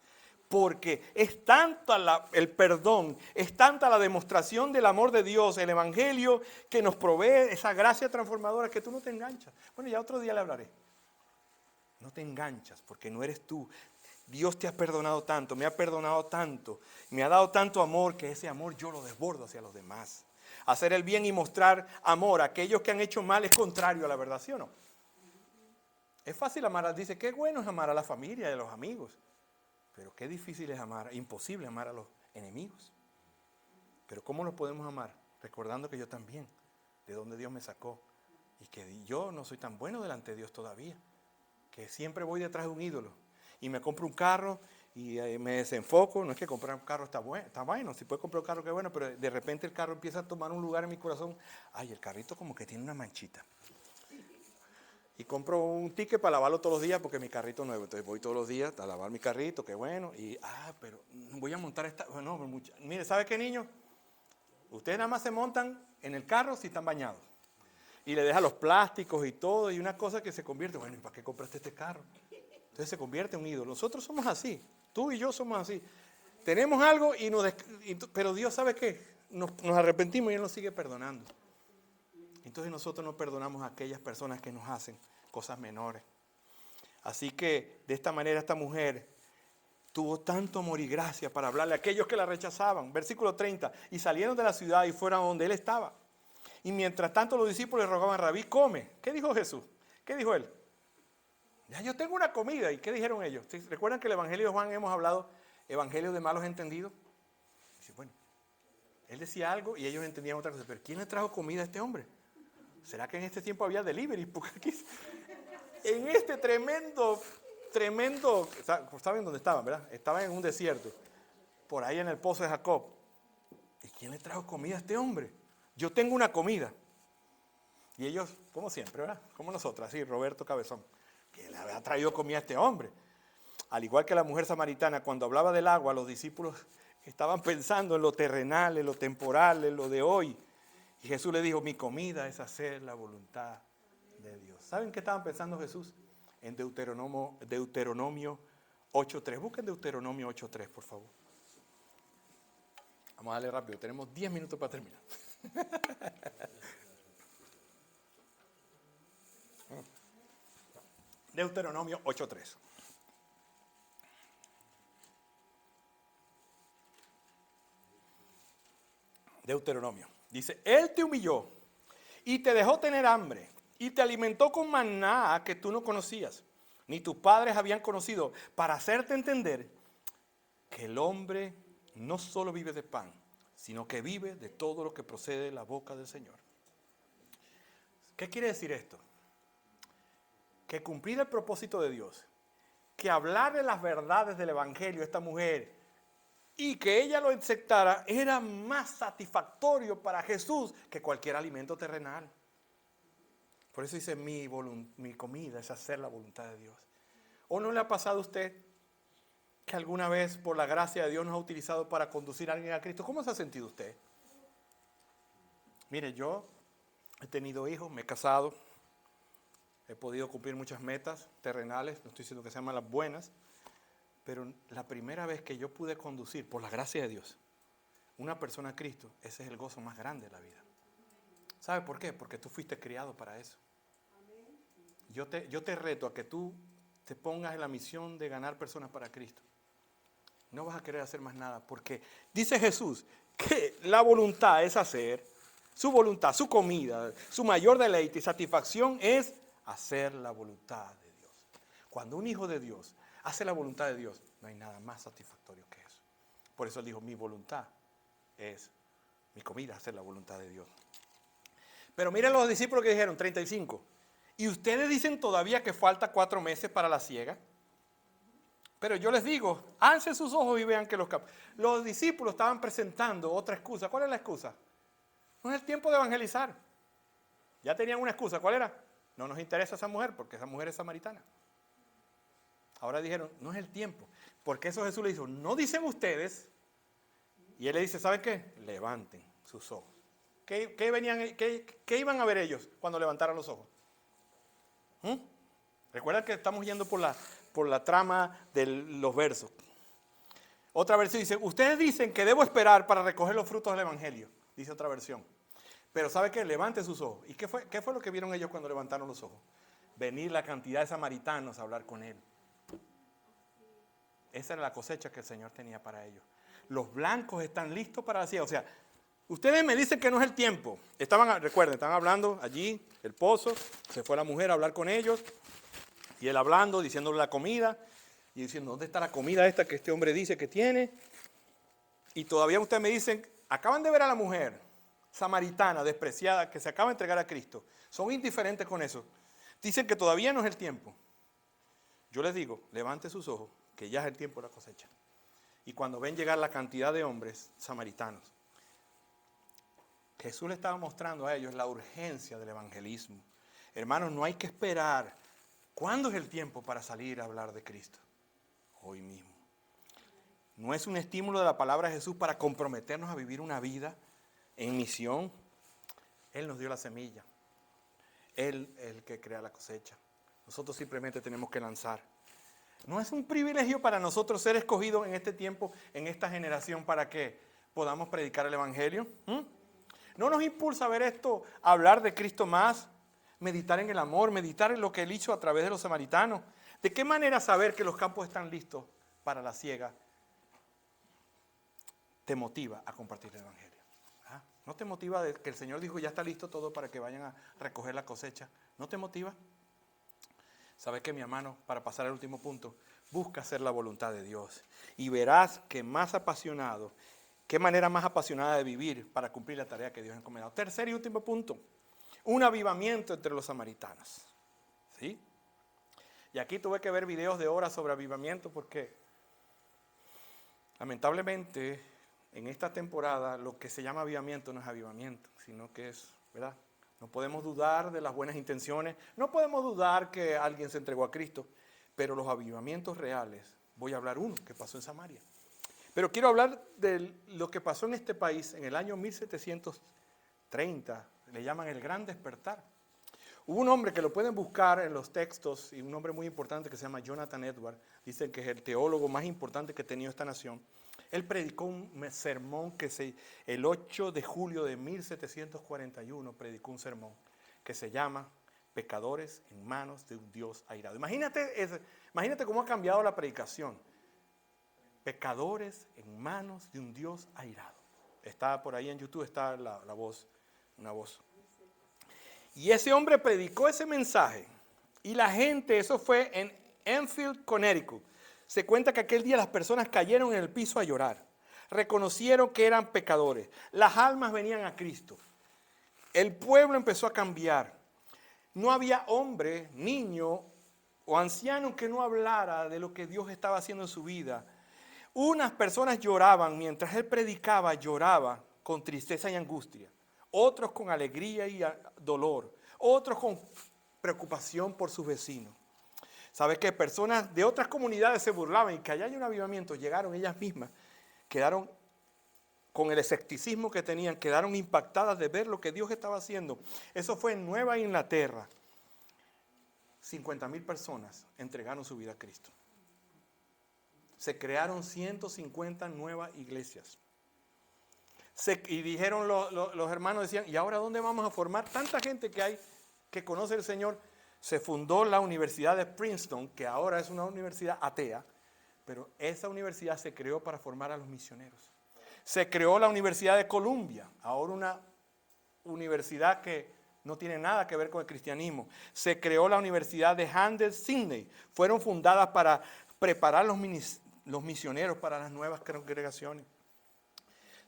Porque es tanta el perdón, es tanta la demostración del amor de Dios, el Evangelio, que nos provee esa gracia transformadora que tú no te enganchas. Bueno, ya otro día le hablaré. No te enganchas porque no eres tú. Dios te ha perdonado tanto, me ha perdonado tanto, me ha dado tanto amor que ese amor yo lo desbordo hacia los demás. Hacer el bien y mostrar amor a aquellos que han hecho mal es contrario a la verdad, ¿sí o no? Es fácil amar, dice, qué bueno es amar a la familia y a los amigos. Pero qué difícil es amar, imposible amar a los enemigos. Pero ¿cómo los podemos amar? Recordando que yo también, de donde Dios me sacó. Y que yo no soy tan bueno delante de Dios todavía. Que siempre voy detrás de un ídolo. Y me compro un carro y me desenfoco. No es que comprar un carro está bueno. Si puedes comprar un carro, qué bueno. Pero de repente el carro empieza a tomar un lugar en mi corazón. Ay, el carrito como que tiene una manchita. Y compro un ticket para lavarlo todos los días porque mi carrito es nuevo. Entonces voy todos los días a lavar mi carrito, qué bueno. Y, pero voy a montar esta. No, mire, ¿sabe qué, niño? Ustedes nada más se montan en el carro si están bañados. Y le deja los plásticos y todo. Y una cosa que se convierte, bueno, ¿y para qué compraste este carro? Entonces se convierte en un ídolo. Nosotros somos así. Tú y yo somos así. Tenemos algo, pero Dios sabe qué. Nos arrepentimos y Él nos sigue perdonando. Entonces nosotros no perdonamos a aquellas personas que nos hacen cosas menores. Así que de esta manera esta mujer tuvo tanto amor y gracia para hablarle a aquellos que la rechazaban. Versículo 30, y salieron de la ciudad y fueron a donde él estaba. Y mientras tanto los discípulos le rogaban, Rabí, come. ¿Qué dijo Jesús? ¿Qué dijo él? Ya yo tengo una comida. ¿Y qué dijeron ellos? ¿Recuerdan que el Evangelio de Juan hemos hablado? Evangelio de malos entendidos. Dice, bueno, él decía algo y ellos entendían otra cosa. Pero ¿quién le trajo comida a este hombre? ¿Será que en este tiempo había delivery? Porque aquí, en este tremendo, ¿saben dónde estaban, verdad? Estaban en un desierto, por ahí en el pozo de Jacob. ¿Y quién le trajo comida a este hombre? Yo tengo una comida. Y ellos, como siempre, ¿verdad? Como nosotros, así, Roberto Cabezón, que le había traído comida a este hombre. Al igual que la mujer samaritana, cuando hablaba del agua, los discípulos estaban pensando en lo terrenal, en lo temporal, en lo de hoy. Y Jesús le dijo, mi comida es hacer la voluntad de Dios. ¿Saben qué estaban pensando Jesús? En Deuteronomio 8.3. Busquen Deuteronomio 8.3, por favor. Vamos a darle rápido, tenemos 10 minutos para terminar. Deuteronomio 8.3. Deuteronomio. Dice, Él te humilló y te dejó tener hambre y te alimentó con maná que tú no conocías, ni tus padres habían conocido, para hacerte entender que el hombre no solo vive de pan, sino que vive de todo lo que procede de la boca del Señor. ¿Qué quiere decir esto? Que cumplir el propósito de Dios, que hablar de las verdades del Evangelio a esta mujer y que ella lo aceptara era más satisfactorio para Jesús que cualquier alimento terrenal. Por eso dice, mi comida es hacer la voluntad de Dios. ¿O no le ha pasado a usted que alguna vez por la gracia de Dios nos ha utilizado para conducir a alguien a Cristo? ¿Cómo se ha sentido usted? Mire, yo he tenido hijos, me he casado, he podido cumplir muchas metas terrenales, no estoy diciendo que sean malas, buenas, pero la primera vez que yo pude conducir, por la gracia de Dios, una persona a Cristo, ese es el gozo más grande de la vida. ¿Sabe por qué? Porque tú fuiste criado para eso. Yo te reto a que tú te pongas en la misión de ganar personas para Cristo. No vas a querer hacer más nada, porque dice Jesús que la voluntad es hacer, su voluntad, su comida, su mayor deleite y satisfacción es hacer la voluntad de Dios. Cuando un hijo de Dios hace la voluntad de Dios, no hay nada más satisfactorio que eso. Por eso él dijo, mi voluntad es, mi comida, hacer la voluntad de Dios. Pero miren los discípulos que dijeron, 35. ¿Y ustedes dicen todavía que falta 4 meses para la siega? Pero yo les digo, alcen sus ojos y vean que los discípulos estaban presentando otra excusa. ¿Cuál es la excusa? No es el tiempo de evangelizar. Ya tenían una excusa. ¿Cuál era? No nos interesa esa mujer porque esa mujer es samaritana. Ahora dijeron, no es el tiempo. Porque eso Jesús le dijo, no dicen ustedes. Y él le dice, ¿saben qué? Levanten sus ojos. ¿Qué iban a ver ellos cuando levantaran los ojos? Recuerda que estamos yendo por la trama de los versos. Otra versión dice, ustedes dicen que debo esperar para recoger los frutos del Evangelio. Dice otra versión. Pero ¿sabe qué? Levanten sus ojos. ¿Y qué fue lo que vieron ellos cuando levantaron los ojos? Venir la cantidad de samaritanos a hablar con él. Esa era la cosecha que el Señor tenía para ellos. Los blancos están listos para la siega. O sea, ustedes me dicen que no es el tiempo. Recuerden, estaban hablando allí, el pozo, se fue la mujer a hablar con ellos, y él hablando, diciéndole la comida, y diciendo, ¿dónde está la comida esta que este hombre dice que tiene? Y todavía ustedes me dicen, acaban de ver a la mujer samaritana, despreciada, que se acaba de entregar a Cristo. Son indiferentes con eso. Dicen que todavía no es el tiempo. Yo les digo, levante sus ojos, que ya es el tiempo de la cosecha. Y cuando ven llegar la cantidad de hombres samaritanos, Jesús le estaba mostrando a ellos la urgencia del evangelismo. Hermanos, no hay que esperar. ¿Cuándo es el tiempo para salir a hablar de Cristo? Hoy mismo. No es un estímulo de la palabra de Jesús para comprometernos a vivir una vida en misión. Él nos dio la semilla. Él es el que crea la cosecha. Nosotros simplemente tenemos que lanzar. No es un privilegio para nosotros ser escogidos en este tiempo, en esta generación, para que podamos predicar el Evangelio. ¿No nos impulsa a ver esto, a hablar de Cristo más, meditar en el amor, meditar en lo que Él hizo a través de los samaritanos? ¿De qué manera saber que los campos están listos para la siega te motiva a compartir el Evangelio? ¿No te motiva de que el Señor dijo ya está listo todo para que vayan a recoger la cosecha? ¿No te motiva? ¿Sabes qué, mi hermano? Para pasar al último punto, busca hacer la voluntad de Dios y verás que más apasionado, qué manera más apasionada de vivir para cumplir la tarea que Dios ha encomendado. Tercer y último punto, un avivamiento entre los samaritanos. ¿Sí? Y aquí tuve que ver videos de horas sobre avivamiento porque lamentablemente en esta temporada lo que se llama avivamiento no es avivamiento, sino que es, ¿verdad? No podemos dudar de las buenas intenciones, no podemos dudar que alguien se entregó a Cristo, pero los avivamientos reales, voy a hablar uno que pasó en Samaria. Pero quiero hablar de lo que pasó en este país en el año 1730, le llaman el Gran Despertar. Hubo un hombre que lo pueden buscar en los textos, y un hombre muy importante que se llama Jonathan Edwards, dicen que es el teólogo más importante que ha tenido esta nación. Él predicó un sermón el 8 de julio de 1741, predicó un sermón que se llama Pecadores en manos de un Dios airado. Imagínate cómo ha cambiado la predicación. Pecadores en manos de un Dios airado. Está por ahí en YouTube, está la voz, una voz. Y ese hombre predicó ese mensaje. Y la gente, eso fue en Enfield, Connecticut. Se cuenta que aquel día las personas cayeron en el piso a llorar. Reconocieron que eran pecadores. Las almas venían a Cristo. El pueblo empezó a cambiar. No había hombre, niño o anciano que no hablara de lo que Dios estaba haciendo en su vida. Unas personas lloraban mientras él predicaba, lloraba con tristeza y angustia. Otros con alegría y dolor. Otros con preocupación por sus vecinos. ¿Sabes qué? Personas de otras comunidades se burlaban y que allá hay un avivamiento. Llegaron ellas mismas, quedaron con el escepticismo que tenían, quedaron impactadas de ver lo que Dios estaba haciendo. Eso fue en Nueva Inglaterra. 50,000 personas entregaron su vida a Cristo. Se crearon 150 nuevas iglesias. Y dijeron los hermanos, decían, ¿y ahora dónde vamos a formar tanta gente que hay que conoce al Señor? Se fundó la Universidad de Princeton, que ahora es una universidad atea, pero esa universidad se creó para formar a los misioneros. Se creó la Universidad de Columbia, ahora una universidad que no tiene nada que ver con el cristianismo. Se creó la Universidad de Handel Sydney. Fueron fundadas para preparar los misioneros para las nuevas congregaciones.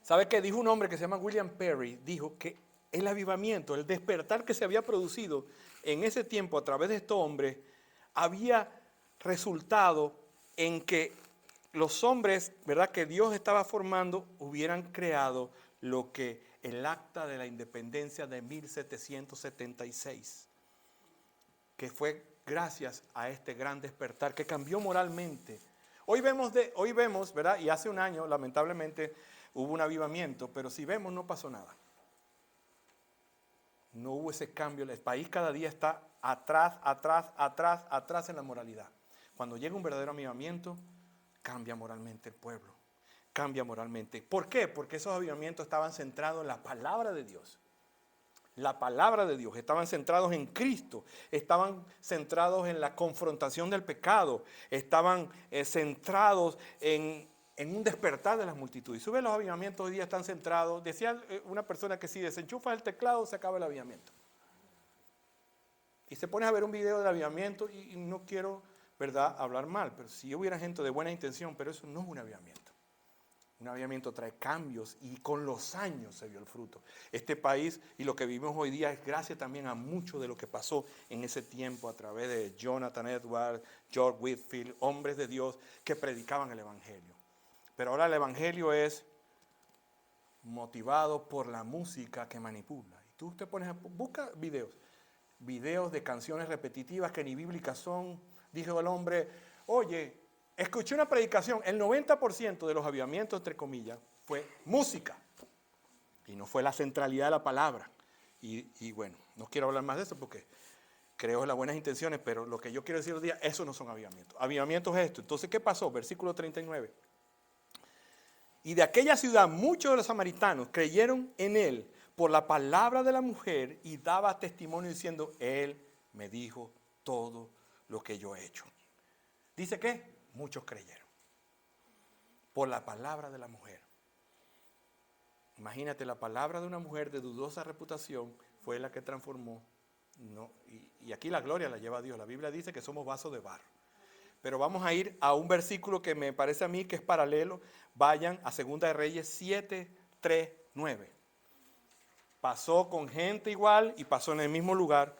¿Sabe qué? Dijo un hombre que se llama William Perry, dijo que el avivamiento, el despertar que se había producido en ese tiempo a través de estos hombres, había resultado en que los hombres, ¿verdad?, que Dios estaba formando, hubieran creado lo que el Acta de la Independencia de 1776, que fue gracias a este gran despertar que cambió moralmente. Hoy vemos, ¿verdad? Y hace un año, lamentablemente, hubo un avivamiento, pero si vemos, no pasó nada. No hubo ese cambio. El país cada día está atrás en la moralidad. Cuando llega un verdadero avivamiento, cambia moralmente el pueblo. Cambia moralmente. ¿Por qué? Porque esos avivamientos estaban centrados en la palabra de Dios. La palabra de Dios. Estaban centrados en Cristo. Estaban centrados en la confrontación del pecado. Estaban centrados en un despertar de las multitudes. Y sube los avivamientos hoy día están centrados. Decía una persona que si desenchufa el teclado se acaba el avivamiento. Y se pone a ver un video del avivamiento y no quiero, ¿verdad?, hablar mal, pero si hubiera gente de buena intención, pero eso no es un avivamiento. Un avivamiento trae cambios y con los años se vio el fruto. Este país y lo que vivimos hoy día es gracias también a mucho de lo que pasó en ese tiempo a través de Jonathan Edwards, George Whitefield, hombres de Dios que predicaban el evangelio. Pero ahora el evangelio es motivado por la música que manipula. Y tú te pones busca videos de canciones repetitivas que ni bíblicas son. Dijo el hombre, oye, escuché una predicación, el 90% de los avivamientos, entre comillas, fue música. Y no fue la centralidad de la palabra. Y bueno, no quiero hablar más de eso porque creo en las buenas intenciones, pero lo que yo quiero decir hoy día, eso no son avivamientos. Avivamientos es esto. Entonces, ¿qué pasó? Versículo 39. Y de aquella ciudad muchos de los samaritanos creyeron en él por la palabra de la mujer y daba testimonio diciendo, él me dijo todo lo que yo he hecho. ¿Dice qué? Muchos creyeron por la palabra de la mujer. Imagínate, la palabra de una mujer de dudosa reputación fue la que transformó. Y aquí la gloria la lleva Dios. La Biblia dice que somos vasos de barro. Pero vamos a ir a un versículo que me parece a mí que es paralelo. Vayan a 2 de Reyes 7, 3, 9. Pasó con gente igual y pasó en el mismo lugar.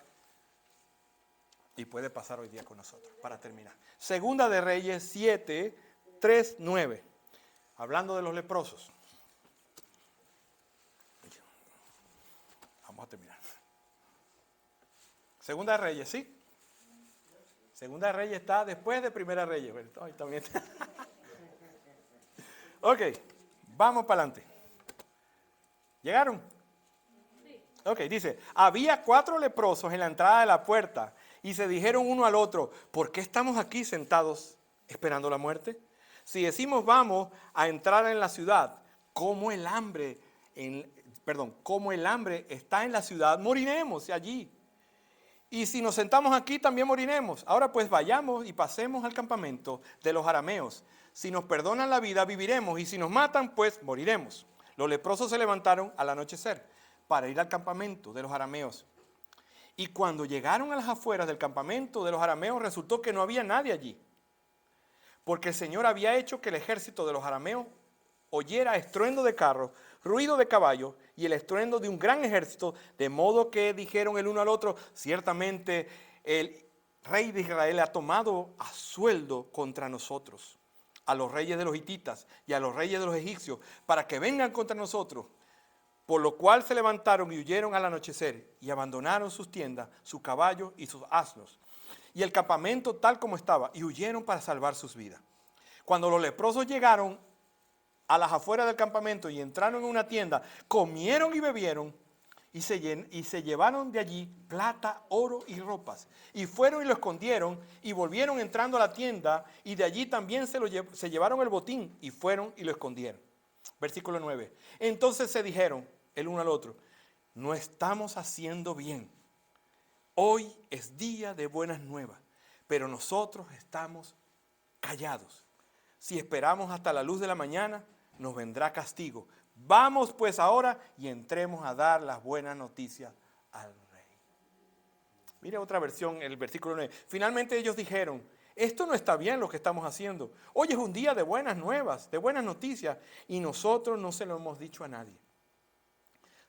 Y puede pasar hoy día con nosotros, para terminar. 2 de Reyes 7, 3, 9. Hablando de los leprosos. Vamos a terminar. 2 de Reyes, ¿sí? 2 de Reyes está después de 1 Reyes. Ay, también. Ok, vamos para adelante. ¿Llegaron? Sí. Ok, dice, había 4 leprosos en la entrada de la puerta y se dijeron uno al otro, ¿por qué estamos aquí sentados esperando la muerte? Si decimos vamos a entrar en la ciudad, como el hambre está en la ciudad, moriremos allí. Y si nos sentamos aquí, también moriremos. Ahora pues vayamos y pasemos al campamento de los arameos. Si nos perdonan la vida, viviremos. Y si nos matan, pues moriremos. Los leprosos se levantaron al anochecer para ir al campamento de los arameos. Y cuando llegaron a las afueras del campamento de los arameos, resultó que no había nadie allí, porque el Señor había hecho que el ejército de los arameos oyera estruendo de carros, ruido de caballos y el estruendo de un gran ejército, de modo que dijeron el uno al otro: ciertamente el rey de Israel ha tomado a sueldo contra nosotros a los reyes de los hititas y a los reyes de los egipcios, para que vengan contra nosotros. Por lo cual se levantaron y huyeron al anochecer y abandonaron sus tiendas, sus caballos y sus asnos, y el campamento tal como estaba, y huyeron para salvar sus vidas. Cuando los leprosos llegaron a las afueras del campamento y entraron en una tienda, comieron y bebieron, y se llevaron de allí plata, oro y ropas, y fueron y lo escondieron, y volvieron entrando a la tienda, y de allí también se llevaron el botín, y fueron y lo escondieron. Versículo 9. Entonces se dijeron el uno al otro: no estamos haciendo bien. Hoy es día de buenas nuevas, pero nosotros estamos callados. Si esperamos hasta la luz de la mañana, nos vendrá castigo. Vamos pues ahora y entremos a dar las buenas noticias al rey. Mire otra versión, el versículo 9. Finalmente ellos dijeron: esto no está bien lo que estamos haciendo. Hoy es un día de buenas nuevas, de buenas noticias, y nosotros no se lo hemos dicho a nadie.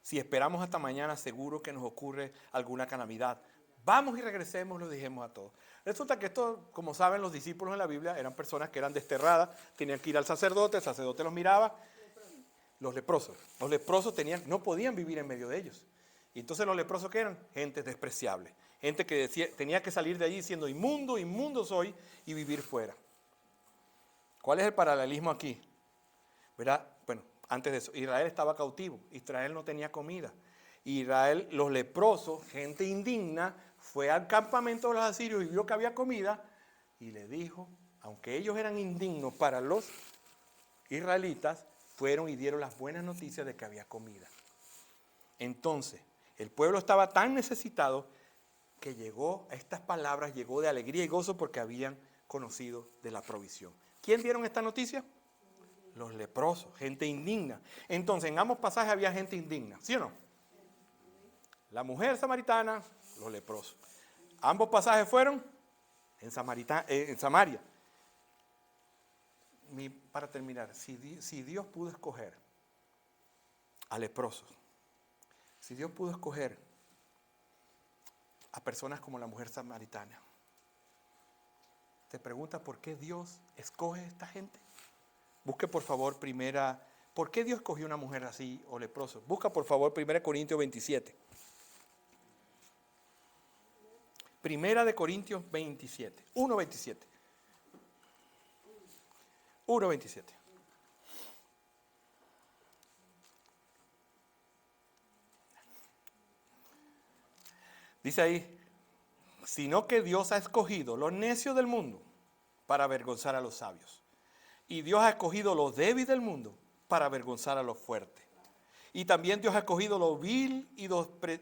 Si esperamos hasta mañana, seguro que nos ocurre alguna calamidad. Vamos y regresemos, lo dijimos a todos. Resulta que esto, como saben los discípulos en la Biblia, eran personas que eran desterradas, tenían que ir al sacerdote, el sacerdote los miraba. Los leprosos no podían vivir en medio de ellos. Y entonces los leprosos, ¿qué eran? Gente despreciable. Gente que tenía que salir de allí diciendo: inmundo, inmundo soy, y vivir fuera. ¿Cuál es el paralelismo aquí? ¿Verdad? Bueno, antes de eso, Israel estaba cautivo. Israel no tenía comida. Israel, los leprosos, gente indigna, fue al campamento de los asirios y vio que había comida y le dijo, aunque ellos eran indignos para los israelitas, fueron y dieron las buenas noticias de que había comida. Entonces, el pueblo estaba tan necesitado que llegó a estas palabras, llegó de alegría y gozo porque habían conocido de la provisión. ¿Quién dieron esta noticia? Los leprosos, gente indigna. Entonces, en ambos pasajes había gente indigna, ¿sí o no? La mujer samaritana, los leprosos. Ambos pasajes fueron en Samaria. Para terminar, si Dios pudo escoger a leprosos, si Dios pudo escoger a personas como la mujer samaritana, te preguntas por qué Dios escoge a esta gente. Busque por favor ¿por qué Dios escogió una mujer así o leproso? Busca por favor 1 Corintios 27. 1 Corintios 27, 1:27. 1:27. Dice ahí: sino que Dios ha escogido los necios del mundo para avergonzar a los sabios. Y Dios ha escogido los débiles del mundo para avergonzar a los fuertes. Y también Dios ha escogido lo vil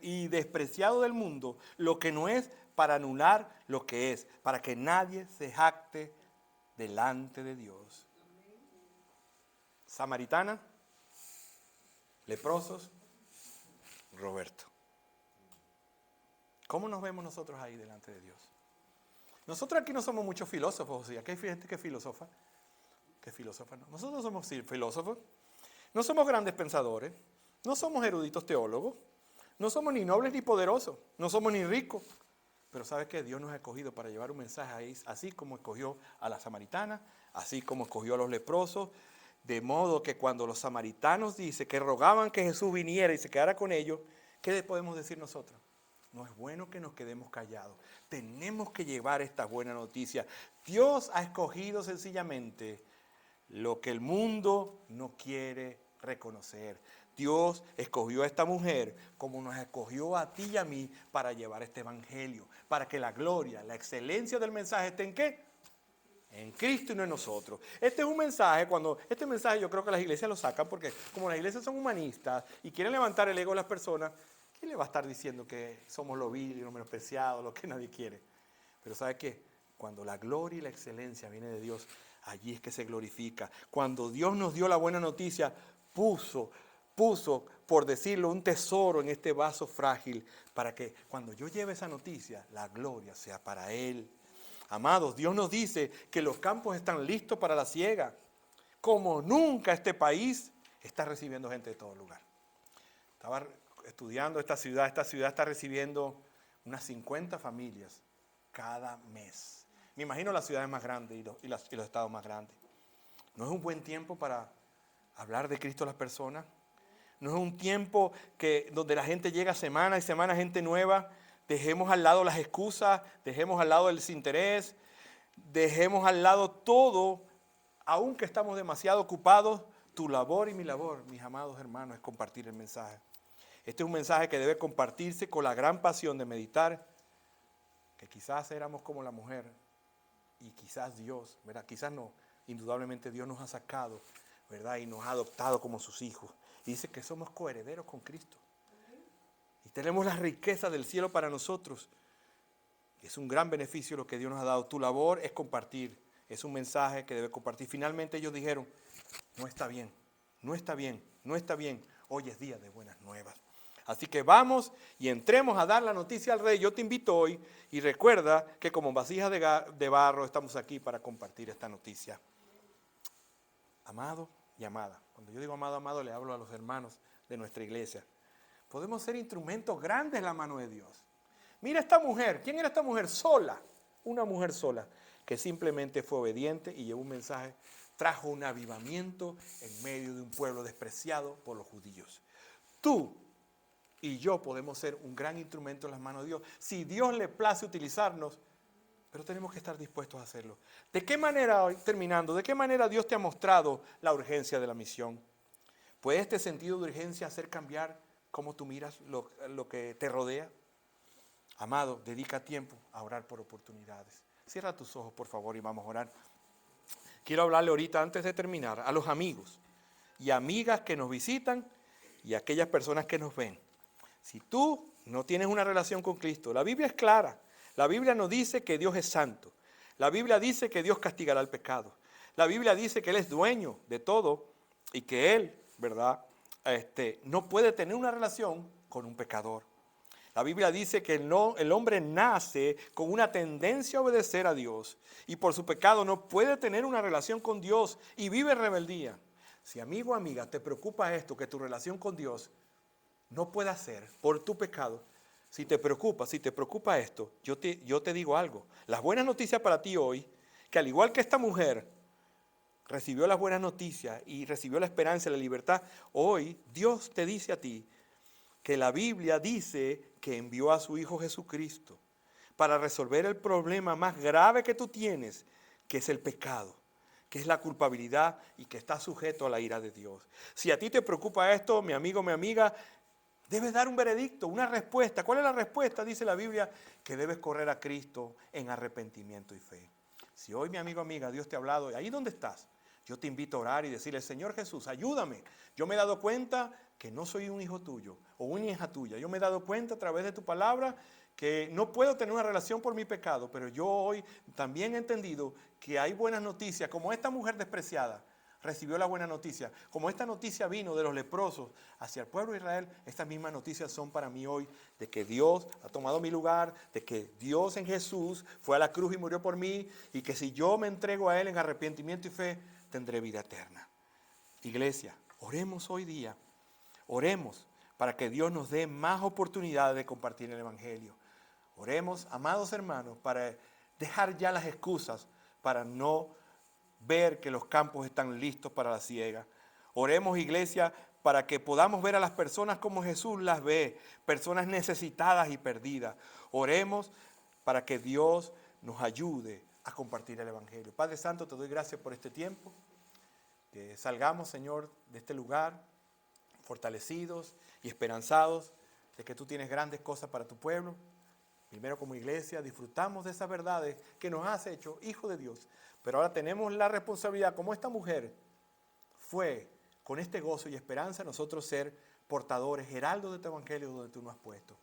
y despreciado del mundo, lo que no es, para anular lo que es, para que nadie se jacte delante de Dios. Samaritana, leprosos, Roberto. ¿Cómo nos vemos nosotros ahí delante de Dios? Nosotros aquí no somos muchos filósofos, o sea, aquí hay gente que filosofa. ¿Qué filósofa no? Nosotros somos filósofos, no somos grandes pensadores, no somos eruditos teólogos, no somos ni nobles ni poderosos, no somos ni ricos. Pero ¿sabes qué? Dios nos ha escogido para llevar un mensaje ahí, así como escogió a la samaritana, así como escogió a los leprosos, de modo que cuando los samaritanos dicen que rogaban que Jesús viniera y se quedara con ellos, ¿qué le podemos decir nosotros? No es bueno que nos quedemos callados. Tenemos que llevar esta buena noticia. Dios ha escogido sencillamente lo que el mundo no quiere reconocer. Dios escogió a esta mujer como nos escogió a ti y a mí para llevar este evangelio, para que la gloria, la excelencia del mensaje esté ¿en qué? En Cristo y no en nosotros. Este es un mensaje, este mensaje yo creo que las iglesias lo sacan porque como las iglesias son humanistas y quieren levantar el ego de las personas, ¿quién le va a estar diciendo que somos lo vil y lo menospreciado, lo que nadie quiere? Pero ¿sabe qué? Cuando la gloria y la excelencia viene de Dios, allí es que se glorifica. Cuando Dios nos dio la buena noticia, puso puso, por decirlo, un tesoro en este vaso frágil para que cuando yo lleve esa noticia, la gloria sea para Él. Amados, Dios nos dice que los campos están listos para la siega. Como nunca este país está recibiendo gente de todo lugar. Estaba estudiando esta ciudad está recibiendo unas 50 familias cada mes. Me imagino las ciudades más grandes y los estados más grandes. ¿No es un buen tiempo para hablar de Cristo a las personas? ¿No es un tiempo donde la gente llega semana y semana, gente nueva? Dejemos al lado las excusas, dejemos al lado el desinterés, dejemos al lado todo, aunque estamos demasiado ocupados. Tu labor y mi labor, mis amados hermanos, es compartir el mensaje. Este es un mensaje que debe compartirse con la gran pasión de meditar, que quizás éramos como la mujer y quizás Dios, ¿verdad? Quizás no, indudablemente Dios nos ha sacado, ¿verdad? Y nos ha adoptado como sus hijos. Y dice que somos coherederos con Cristo. Y tenemos la riqueza del cielo para nosotros. Es un gran beneficio lo que Dios nos ha dado. Tu labor es compartir. Es un mensaje que debe compartir. Finalmente ellos dijeron, no está bien, no está bien, no está bien. Hoy es día de buenas nuevas. Así que vamos y entremos a dar la noticia al rey. Yo te invito hoy y recuerda que como vasijas de barro estamos aquí para compartir esta noticia. Amado y amada. Cuando yo digo amado, amado, le hablo a los hermanos de nuestra iglesia. Podemos ser instrumentos grandes en la mano de Dios. Mira esta mujer. ¿Quién era esta mujer? Sola. Una mujer sola que simplemente fue obediente y llevó un mensaje. Trajo un avivamiento en medio de un pueblo despreciado por los judíos. Tú y yo podemos ser un gran instrumento en las manos de Dios. Si Dios le place utilizarnos, pero tenemos que estar dispuestos a hacerlo. ¿De qué manera, hoy terminando, de qué manera Dios te ha mostrado la urgencia de la misión? ¿Puede este sentido de urgencia hacer cambiar cómo tú miras lo que te rodea? Amado, dedica tiempo a orar por oportunidades. Cierra tus ojos, por favor, y vamos a orar. Quiero hablarle ahorita, antes de terminar, a los amigos y amigas que nos visitan y a aquellas personas que nos ven. Si tú no tienes una relación con Cristo, la Biblia es clara. La Biblia nos dice que Dios es santo. La Biblia dice que Dios castigará el pecado. La Biblia dice que Él es dueño de todo y que Él, ¿verdad? No puede tener una relación con un pecador. La Biblia dice que el hombre nace con una tendencia a obedecer a Dios y por su pecado no puede tener una relación con Dios y vive en rebeldía. Si amigo o amiga te preocupa esto, que tu relación con Dios no pueda ser por tu pecado, si te preocupa esto, yo te digo algo. Las buenas noticias para ti hoy, que al igual que esta mujer recibió las buenas noticias y recibió la esperanza y la libertad, hoy Dios te dice a ti que la Biblia dice que envió a su Hijo Jesucristo para resolver el problema más grave que tú tienes, que es el pecado, que es la culpabilidad y que está sujeto a la ira de Dios. Si a ti te preocupa esto, mi amigo, mi amiga, debes dar un veredicto, una respuesta. ¿Cuál es la respuesta? Dice la Biblia que debes correr a Cristo en arrepentimiento y fe. Si hoy, mi amigo, amiga, Dios te ha hablado, ahí donde estás, yo te invito a orar y decirle, Señor Jesús, ayúdame. Yo me he dado cuenta que no soy un hijo tuyo o una hija tuya. Yo me he dado cuenta a través de tu palabra que no puedo tener una relación por mi pecado, pero yo hoy también he entendido que hay buenas noticias, como esta mujer despreciada recibió la buena noticia. Como esta noticia vino de los leprosos hacia el pueblo de Israel, estas mismas noticias son para mí hoy, de que Dios ha tomado mi lugar, de que Dios en Jesús fue a la cruz y murió por mí, y que si yo me entrego a Él en arrepentimiento y fe, tendré vida eterna. Iglesia, oremos hoy día, oremos para que Dios nos dé más oportunidades de compartir el Evangelio. Oremos, amados hermanos, para dejar ya las excusas, para no ver que los campos están listos para la siega. Oremos, iglesia, para que podamos ver a las personas como Jesús las ve, personas necesitadas y perdidas. Oremos para que Dios nos ayude a compartir el Evangelio. Padre Santo, te doy gracias por este tiempo. Que salgamos, Señor, de este lugar fortalecidos y esperanzados de que tú tienes grandes cosas para tu pueblo. Primero como iglesia disfrutamos de esas verdades que nos has hecho hijos de Dios. Pero ahora tenemos la responsabilidad, como esta mujer fue con este gozo y esperanza, nosotros ser portadores, heraldos de tu evangelio donde tú nos has puesto.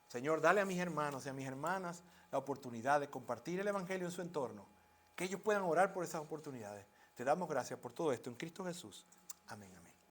Señor, dale a mis hermanos y a mis hermanas la oportunidad de compartir el evangelio en su entorno, que ellos puedan orar por esas oportunidades. Te damos gracias por todo esto en Cristo Jesús. Amén, amén.